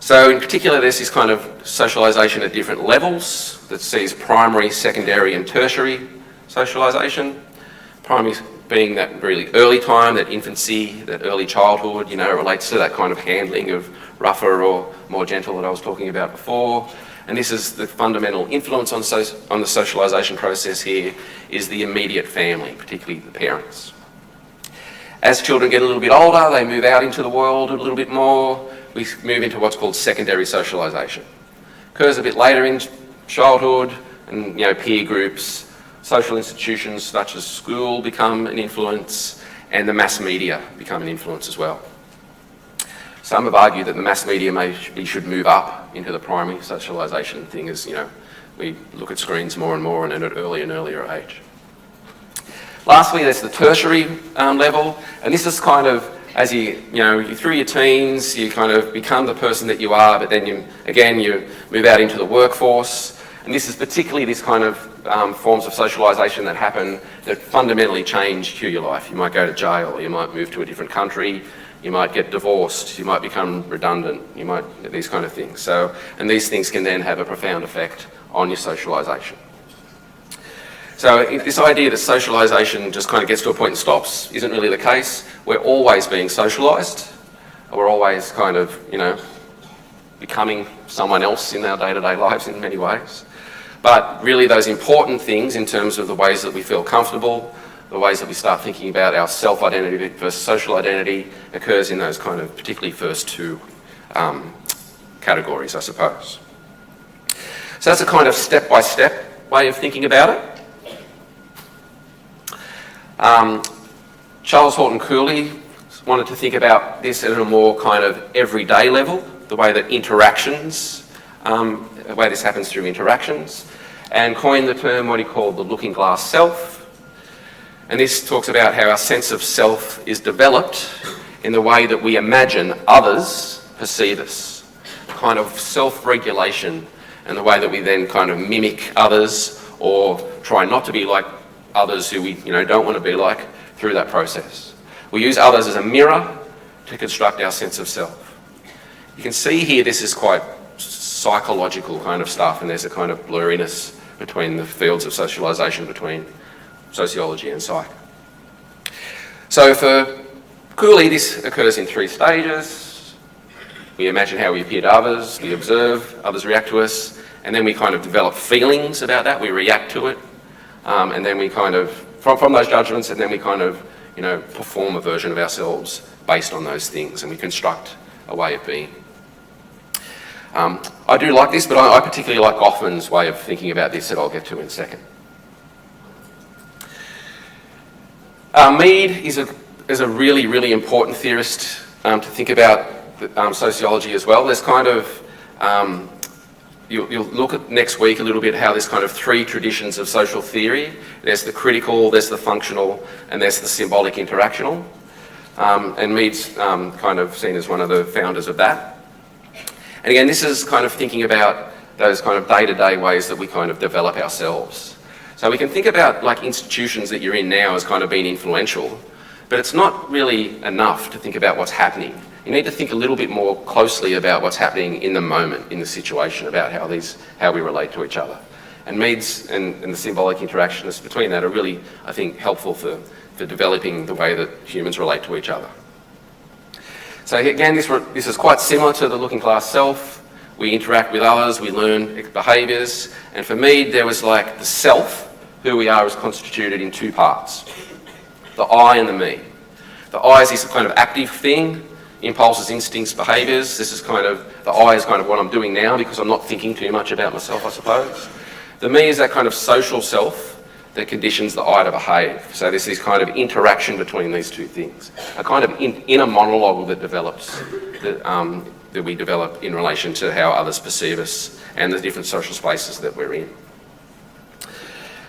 So in particular, there's this kind of socialization at different levels that sees primary, secondary and tertiary socialization. Primary being that really early time, that infancy, that early childhood, it relates to that kind of handling of rougher or more gentle that I was talking about before. And this is the fundamental influence on the socialization process here is the immediate family, particularly the parents. As children get a little bit older, they move out into the world a little bit more. We move into what's called secondary socialization. Occurs a bit later in childhood, and peer groups, social institutions such as school become an influence, and the mass media become an influence as well. Some have argued that the mass media should move up into the primary socialization thing as, we look at screens more and more and at an earlier and earlier age. Lastly, there's the tertiary level, and this is kind of as you through your teens, you kind of become the person that you are, but then you move out into the workforce. And this is particularly this kind of forms of socialisation that happen that fundamentally change your life. You might go to jail, or you might move to a different country, you might get divorced, you might become redundant, you might, these kind of things. So, and these things can then have a profound effect on your socialisation. So this idea that socialisation just kind of gets to a point and stops isn't really the case. We're always being socialised. We're always kind of, becoming someone else in our day-to-day lives in many ways. But really those important things in terms of the ways that we feel comfortable, the ways that we start thinking about our self-identity versus social identity occurs in those kind of particularly first two categories, I suppose. So that's a kind of step-by-step way of thinking about it. Charles Horton Cooley wanted to think about this at a more kind of everyday level, the way that interactions, the way this happens through interactions, and coined the term what he called the looking glass self. And this talks about how our sense of self is developed in the way that we imagine others perceive us, kind of self-regulation, and the way that we then kind of mimic others or try not to be like others who we don't want to be like through that process. We use others as a mirror to construct our sense of self. You can see here this is quite psychological kind of stuff, and there's a kind of blurriness between the fields of socialisation, between sociology and psych. So for Cooley, this occurs in three stages. We imagine how we appear to others, we observe, others react to us, and then we kind of develop feelings about that, we react to it, and then we kind of, from those judgments, and then we kind of, perform a version of ourselves based on those things, and we construct a way of being. I do like this, but I particularly like Goffman's way of thinking about this that I'll get to in a second. Mead is a really, really important theorist to think about sociology as well. There's kind of, you'll look at next week a little bit how there's kind of three traditions of social theory. There's the critical, there's the functional, and there's the symbolic interactional. And Mead's kind of seen as one of the founders of that. And again, this is kind of thinking about those kind of day-to-day ways that we kind of develop ourselves. So we can think about like institutions that you're in now as kind of being influential, but it's not really enough to think about what's happening. You need to think a little bit more closely about what's happening in the moment, in the situation, about how we relate to each other. And Mead's and the symbolic interactionists between that are really, I think, helpful for developing the way that humans relate to each other. So again, this is quite similar to the looking glass self. We interact with others, we learn behaviours, and for Mead there was like the self, who we are, is constituted in two parts. The I and the me. The I is this kind of active thing, impulses, instincts, behaviours. This is kind of, the I is kind of what I'm doing now because I'm not thinking too much about myself, I suppose. The me is that kind of social self that conditions the I to behave. So there's this kind of interaction between these two things. A kind of inner monologue that develops, that we develop in relation to how others perceive us and the different social spaces that we're in.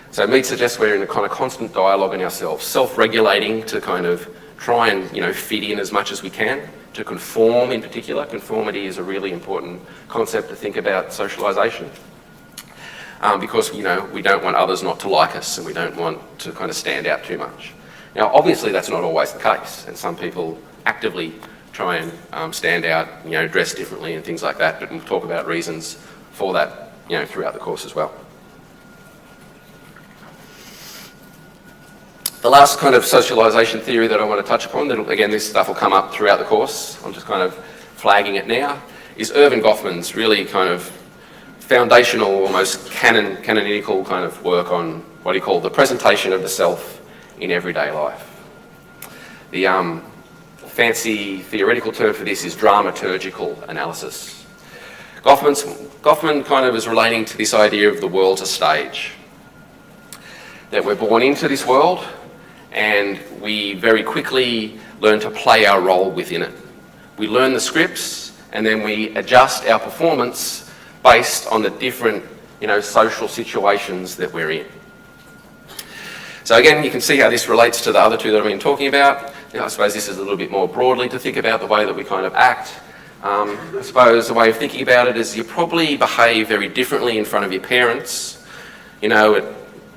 So Mead suggests we're in a kind of constant dialogue in ourselves, self-regulating to kind of try and fit in as much as we can, to conform in particular. Conformity is a really important concept to think about socialisation. Because we don't want others not to like us, and we don't want to kind of stand out too much. Now obviously that's not always the case, and some people actively try and stand out, dress differently and things like that, but we'll talk about reasons for that throughout the course as well. The last kind of socialisation theory that I want to touch upon, again this stuff will come up throughout the course, I'm just kind of flagging it now, is Erving Goffman's really kind of foundational, almost canonical kind of work on what he called the presentation of the self in everyday life. The fancy theoretical term for this is dramaturgical analysis. Goffman kind of is relating to this idea of the world's a stage. That we're born into this world and we very quickly learn to play our role within it. We learn the scripts and then we adjust our performance based on the different, social situations that we're in. So again, you can see how this relates to the other two that I've been talking about. I suppose this is a little bit more broadly to think about the way that we kind of act. I suppose the way of thinking about it is you probably behave very differently in front of your parents, at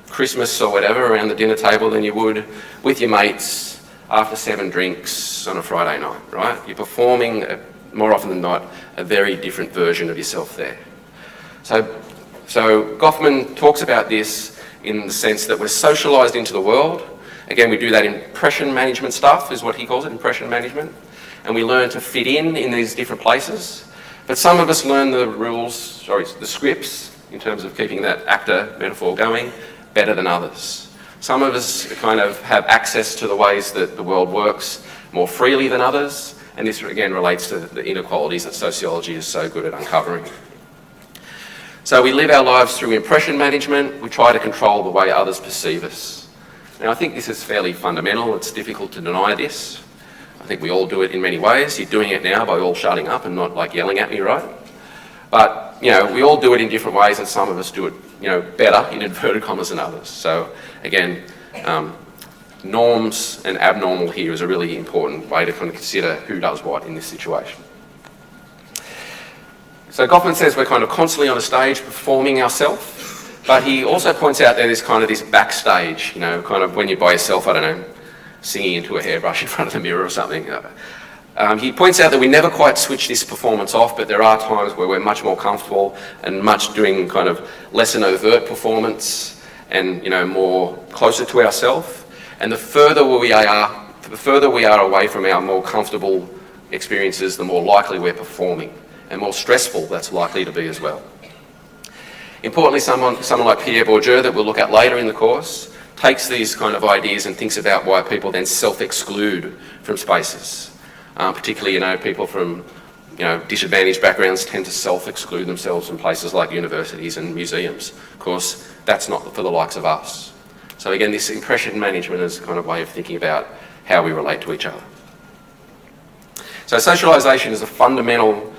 Christmas or whatever, around the dinner table than you would with your mates, after 7 drinks on a Friday night, right? You're performing, more often than not, a very different version of yourself there. So Goffman talks about this in the sense that we're socialised into the world. Again, we do that impression management stuff, is what he calls it, impression management. And we learn to fit in these different places. But some of us learn the scripts, in terms of keeping that actor metaphor going, better than others. Some of us kind of have access to the ways that the world works more freely than others. And this, again, relates to the inequalities that sociology is so good at uncovering. So we live our lives through impression management. We try to control the way others perceive us. Now, I think this is fairly fundamental. It's difficult to deny this. I think we all do it in many ways. You're doing it now by all shutting up and not like yelling at me, right? But, you know, we all do it in different ways, and some of us do it, you know, better, in inverted commas, than others. So, again, norms and abnormal here is a really important way to kind of consider who does what in this situation. So Goffman says we're kind of constantly on a stage performing ourselves. But he also points out there's kind of this backstage, you know, kind of when you're by yourself, I don't know, singing into a hairbrush in front of the mirror or something. He points out that we never quite switch this performance off, but there are times where we're much more comfortable and much doing kind of less an overt performance and, you know, more closer to ourselves. And the further we are away from our more comfortable experiences, the more likely we're performing, and more stressful that's likely to be as well. Importantly, someone like Pierre Bourdieu, that we'll look at later in the course, takes these kind of ideas and thinks about why people then self-exclude from spaces. Particularly, you know, people from, you know, disadvantaged backgrounds tend to self-exclude themselves from places like universities and museums. Of course, that's not for the likes of us. So again, this impression management is a kind of way of thinking about how we relate to each other. So socialisation is a fundamental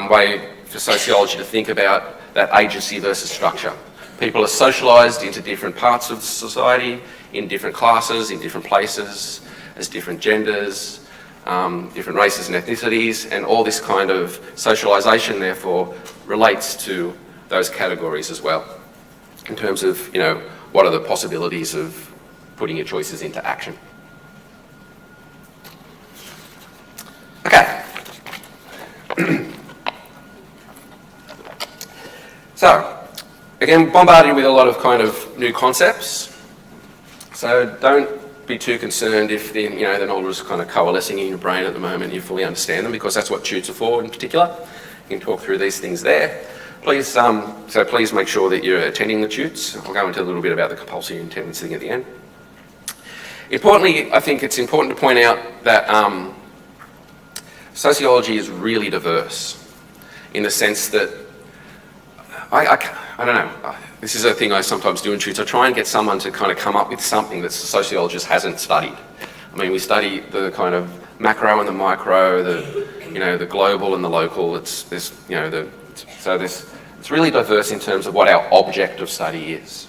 way for sociology to think about that agency versus structure. People are socialised into different parts of society, in different classes, in different places, as different genders, different races and ethnicities, and all this kind of socialisation, therefore, relates to those categories as well, in terms of, you know, what are the possibilities of putting your choices into action. Okay. So, again, bombarded with a lot of kind of new concepts. So don't be too concerned if the, you know, they're not just kind of coalescing in your brain at the moment and you fully understand them, because that's what tutes are for in particular. You can talk through these things there. Please, please make sure that you're attending the tutes. I'll go into a little bit about the compulsory attendance thing at the end. Importantly, I think it's important to point out that sociology is really diverse in the sense that I don't know, this is a thing I sometimes do in tutes. I try and get someone to kind of come up with something that a sociologist hasn't studied. I mean, we study the kind of macro and the micro, the, you know, the global and the local. It's really diverse in terms of what our object of study is.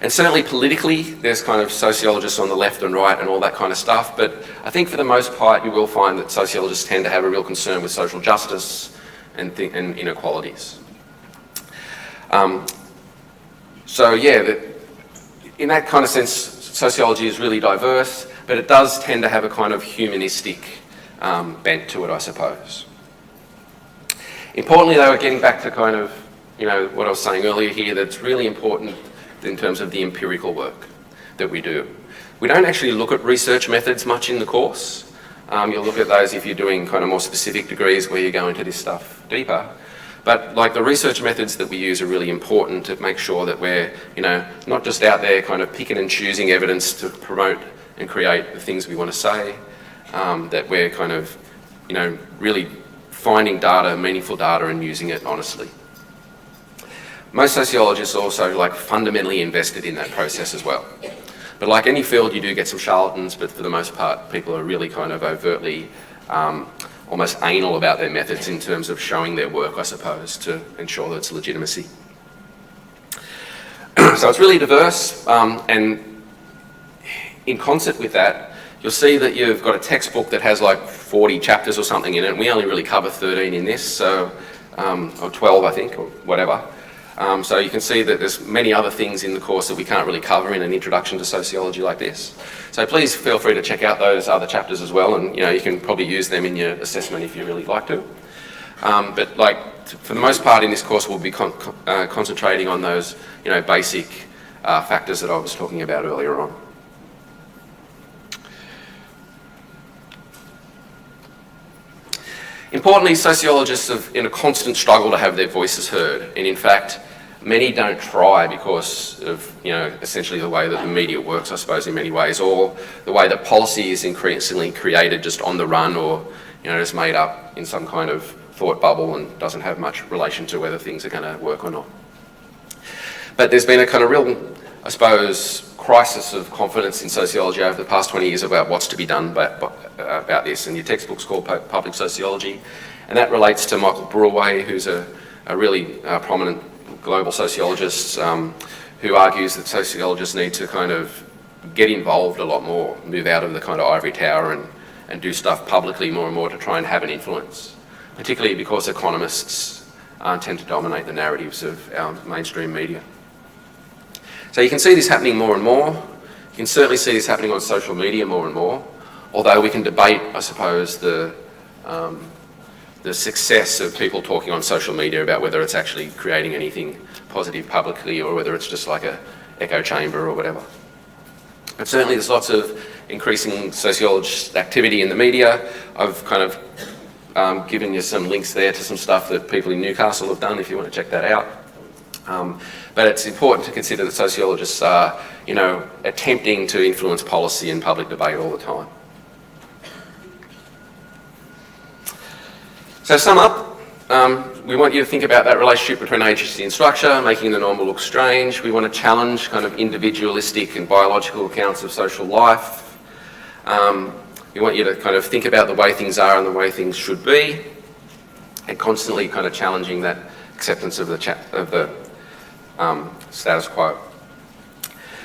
And certainly politically, there's kind of sociologists on the left and right and all that kind of stuff, but I think for the most part you will find that sociologists tend to have a real concern with social justice and inequalities. So yeah, in that kind of sense, sociology is really diverse, but it does tend to have a kind of humanistic bent to it, I suppose. Importantly though, getting back to kind of, you know, what I was saying earlier here, that's really important in terms of the empirical work that we do. We don't actually look at research methods much in the course. You'll look at those if you're doing kind of more specific degrees where you go into this stuff deeper. But like the research methods that we use are really important to make sure that we're, you know, not just out there kind of picking and choosing evidence to promote and create the things we want to say, that we're kind of, you know, really finding data, meaningful data, and using it honestly. Most sociologists are also like fundamentally invested in that process as well. But like any field, you do get some charlatans, but for the most part, people are really kind of overtly almost anal about their methods in terms of showing their work, I suppose, to ensure that it's legitimacy. So it's really diverse, and in concert with that, you'll see that you've got a textbook that has like 40 chapters or something in it, and we only really cover 13 in this, so, or 12 I think, or whatever. So you can see that there's many other things in the course that we can't really cover in an introduction to sociology like this. So please feel free to check out those other chapters as well, and you can probably use them in your assessment if you really like to. But for the most part in this course, we'll be concentrating on those basic factors that I was talking about earlier on. Importantly, sociologists are in a constant struggle to have their voices heard, and in fact, many don't try because of, essentially the way that the media works, I suppose, in many ways, or the way that policy is increasingly created just on the run, or, just made up in some kind of thought bubble and doesn't have much relation to whether things are going to work or not. But there's been a kind of real, I suppose, crisis of confidence in sociology over the past 20 years about what's to be done about this, and your textbook's called Public Sociology, and that relates to Michael Bourdieu, who's a really prominent global sociologist who argues that sociologists need to kind of get involved a lot more, move out of the kind of ivory tower and do stuff publicly more and more to try and have an influence, particularly because economists tend to dominate the narratives of our mainstream media. So you can see this happening more and more. You can certainly see this happening on social media more and more, although we can debate, I suppose, the success of people talking on social media about whether it's actually creating anything positive publicly or whether it's just like an echo chamber or whatever. But certainly there's lots of increasing sociologist activity in the media. I've kind of given you some links there to some stuff that people in Newcastle have done if you want to check that out. But it's important to consider that sociologists are, attempting to influence policy and public debate all the time. So to sum up, we want you to think about that relationship between agency and structure, making the normal look strange. We want to challenge kind of individualistic and biological accounts of social life. We want you to kind of think about the way things are and the way things should be, and constantly kind of challenging that acceptance of the status quo.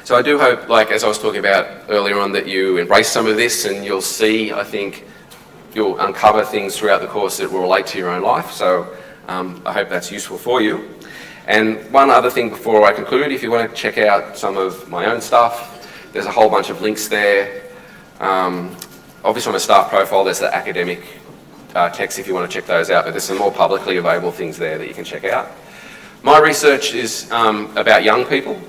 So I do hope, as I was talking about earlier on, that you embrace some of this, and you'll see, I think, you'll uncover things throughout the course that will relate to your own life. So I hope that's useful for you. And one other thing before I conclude, if you want to check out some of my own stuff, there's a whole bunch of links there. Obviously on a staff profile, there's the academic text if you want to check those out, but there's some more publicly available things there that you can check out. My research is about young people.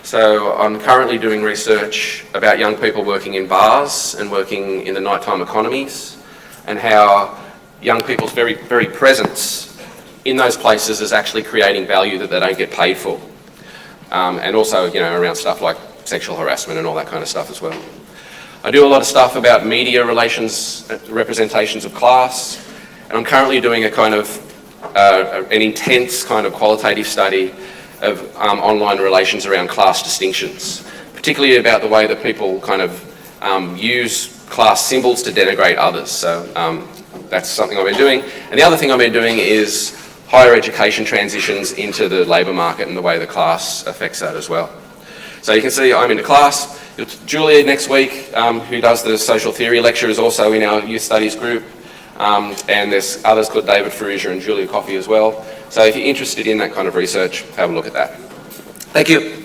So I'm currently doing research about young people working in bars and working in the nighttime economies, and how young people's very, very presence in those places is actually creating value that they don't get paid for. And also, around stuff like sexual harassment and all that kind of stuff as well. I do a lot of stuff about media relations, representations of class, and I'm currently doing a kind of an intense kind of qualitative study of online relations around class distinctions, particularly about the way that people kind of use class symbols to denigrate others. So that's something I've been doing. And the other thing I've been doing is higher education transitions into the labour market and the way the class affects that as well. So you can see I'm in a class. Julia next week, who does the social theory lecture, is also in our youth studies group. And there's others called David Ferrugia and Julia Coffey as well. So if you're interested in that kind of research, have a look at that. Thank you.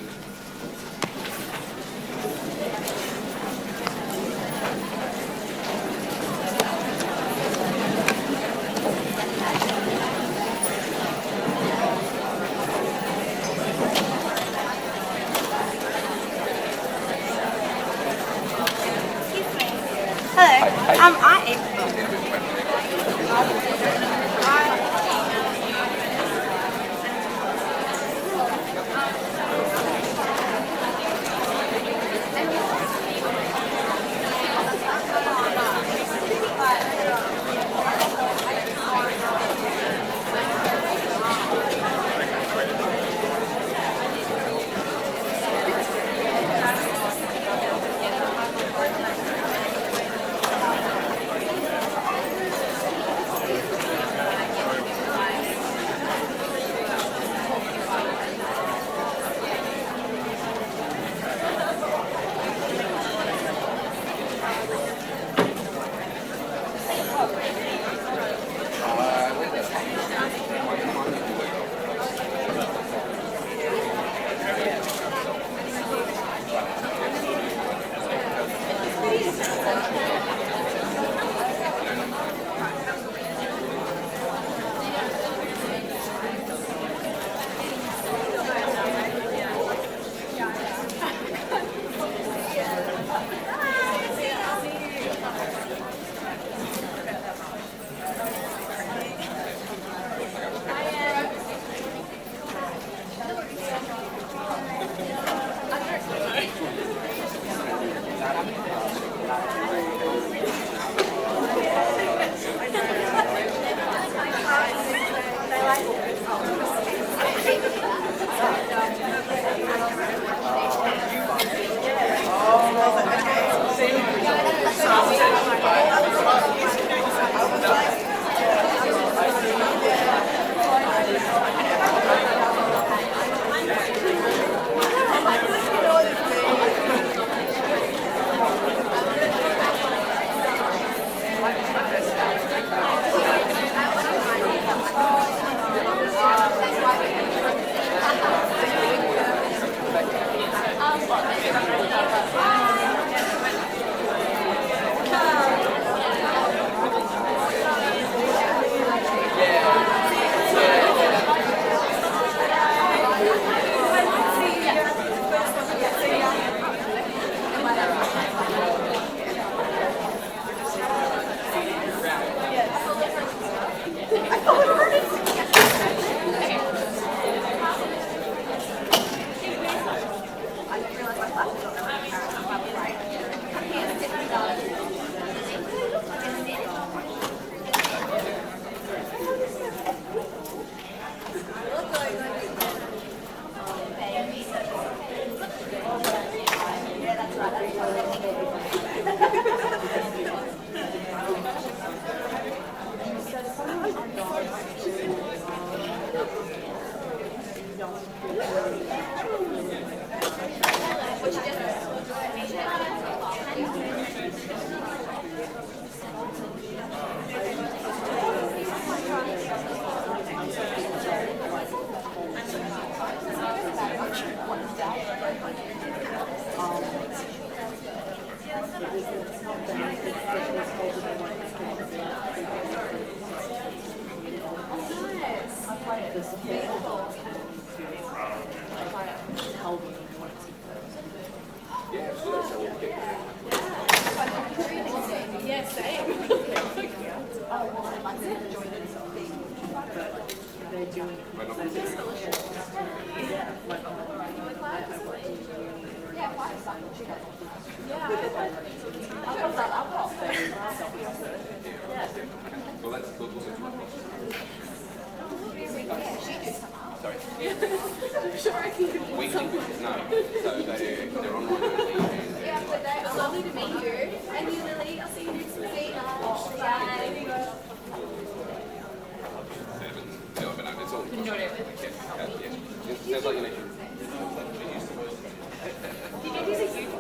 Lovely to meet you. And you, Lily. I'll see you next week. Bye. Sounds like you need Did you use a youth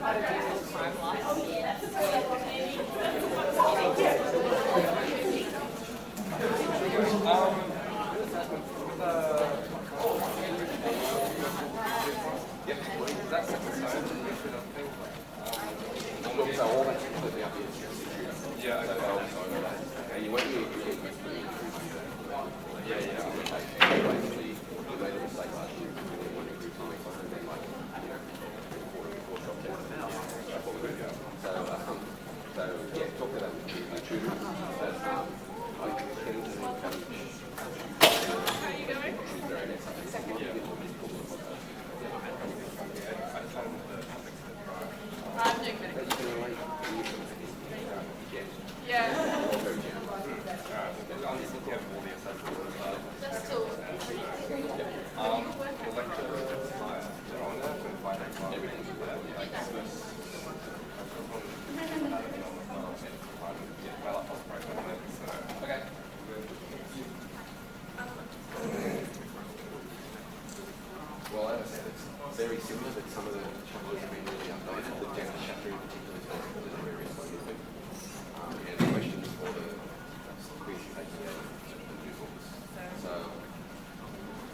very similar, but some of the chapters have been really updated. The Gender chapter in particular is very scientific. And the questions for the quiz taking out the new books. So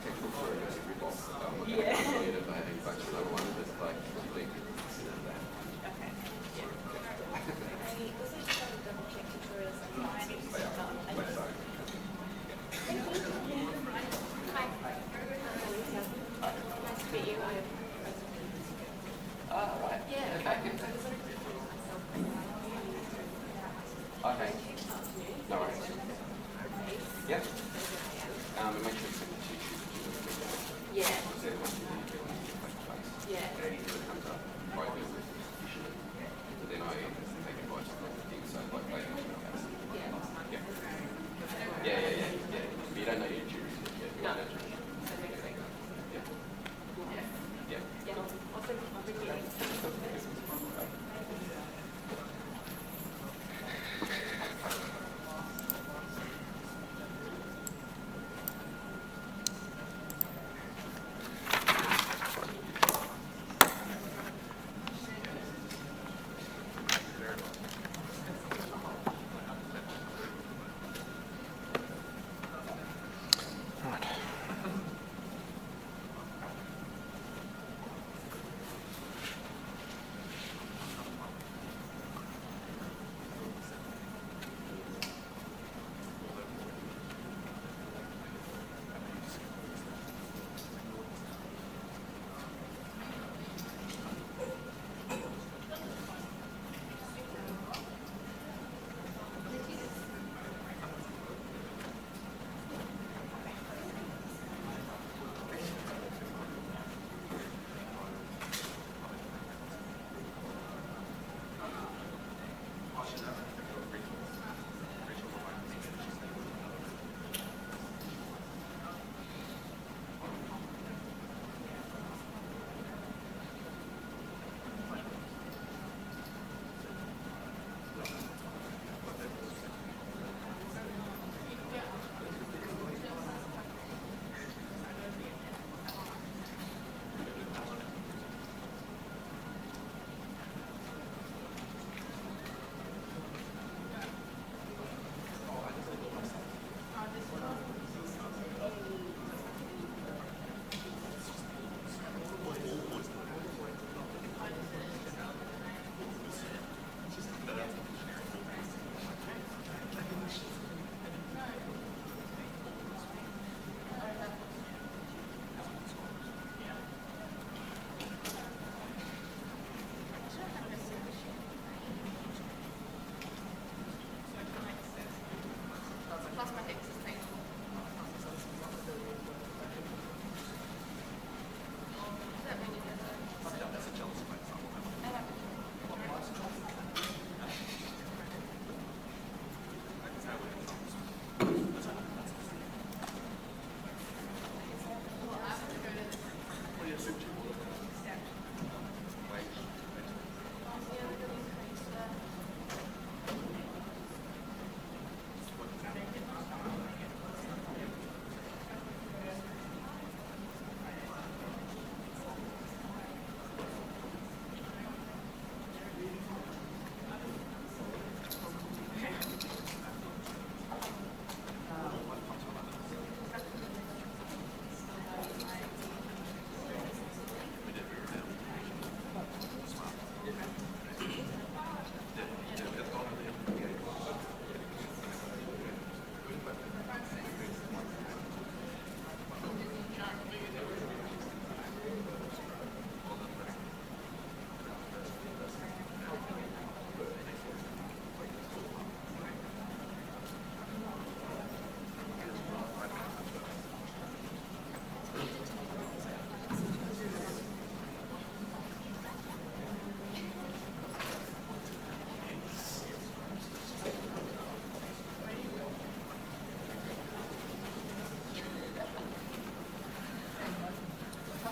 textbooks are a massive rip-off. Yeah. They have a bunch of other ones, but like you think consider that. Okay. Okay. No worries. Yeah. And make sure you send it to you. Yeah. Yeah. And it comes up quite a bit efficiently. But then I take advice on other things, so like later on. Yeah. Yeah. But you don't know your tutor, yet. You don't know.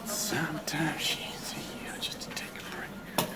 Sometimes she's here just to take a break.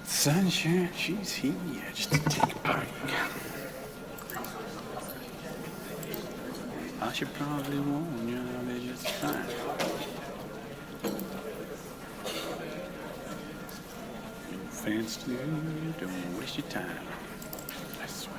Sunshine, she's here just to take a break. I should probably warn you, I'll be just fine. No offense to you, don't waste your time. I swear.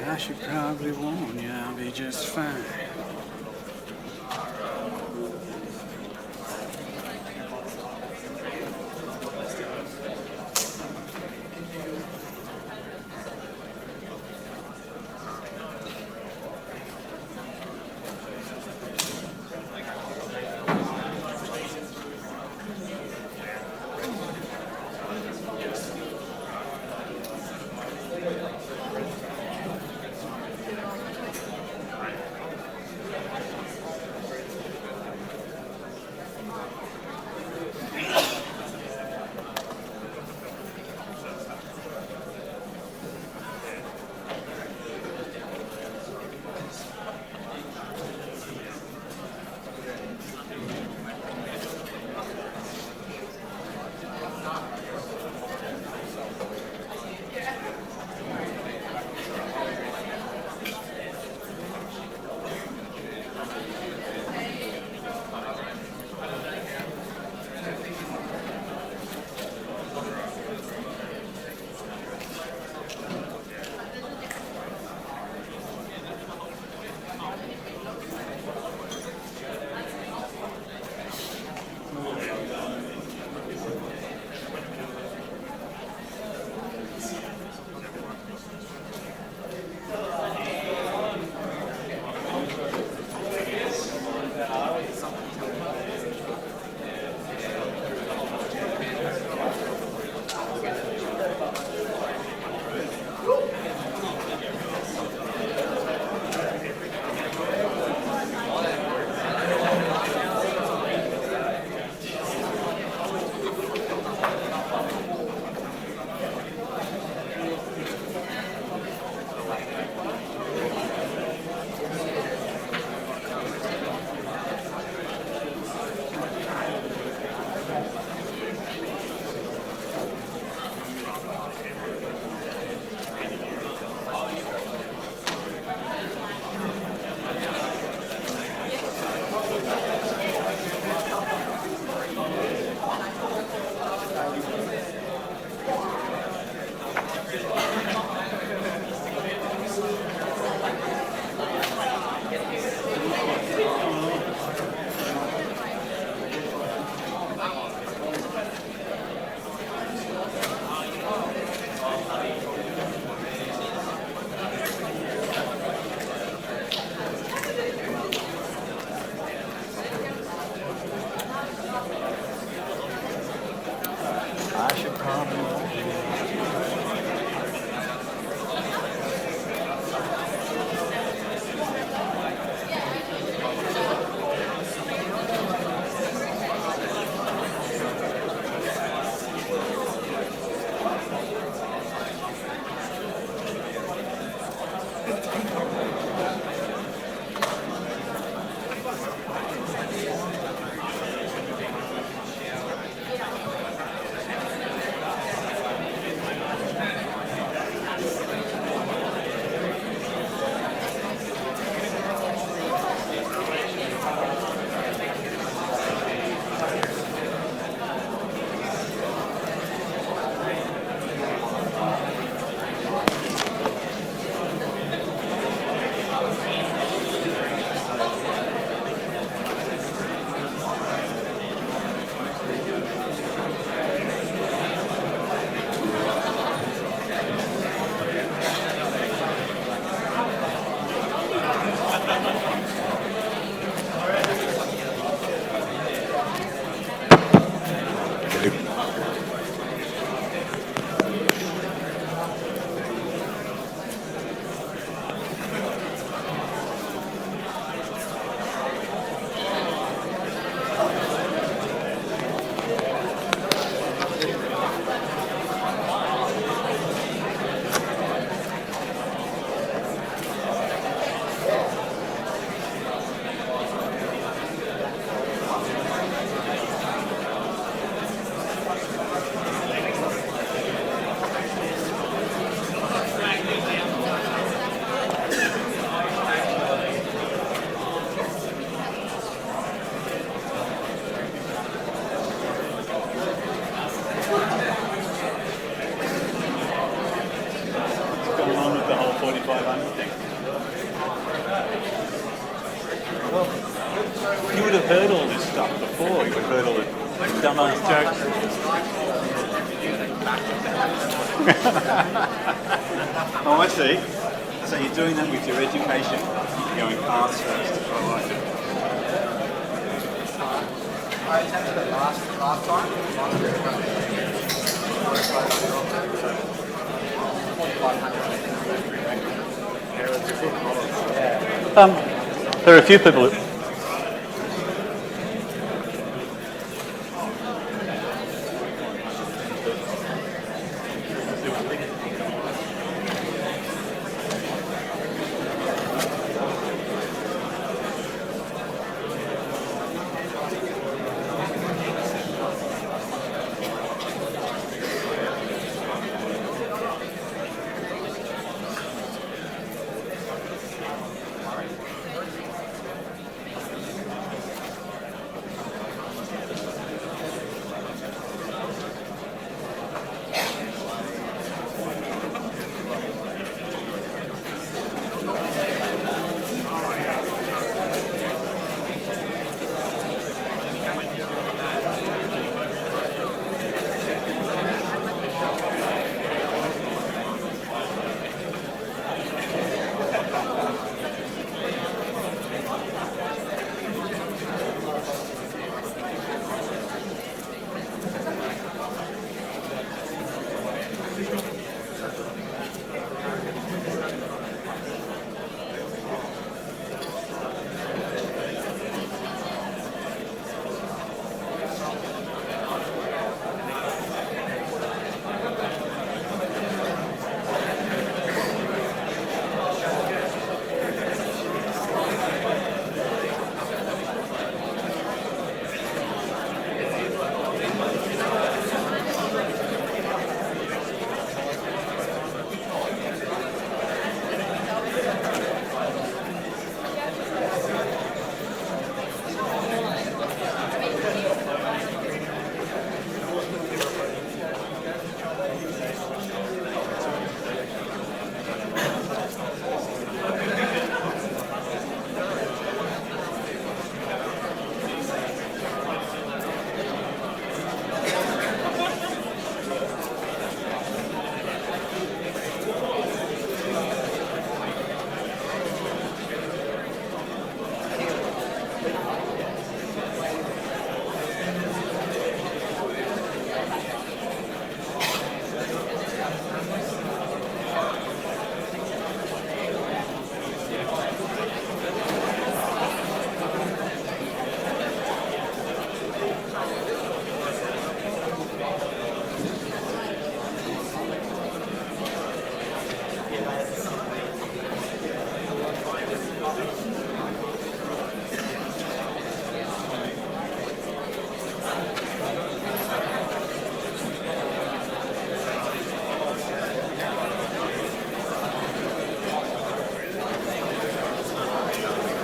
I should probably warn you, I'll be just fine. You would have heard all this stuff before. You would have heard all the dumbass jokes. Oh, I see. So you're doing that with your education. You're going past first. I like it. I attended it last time. There are a few people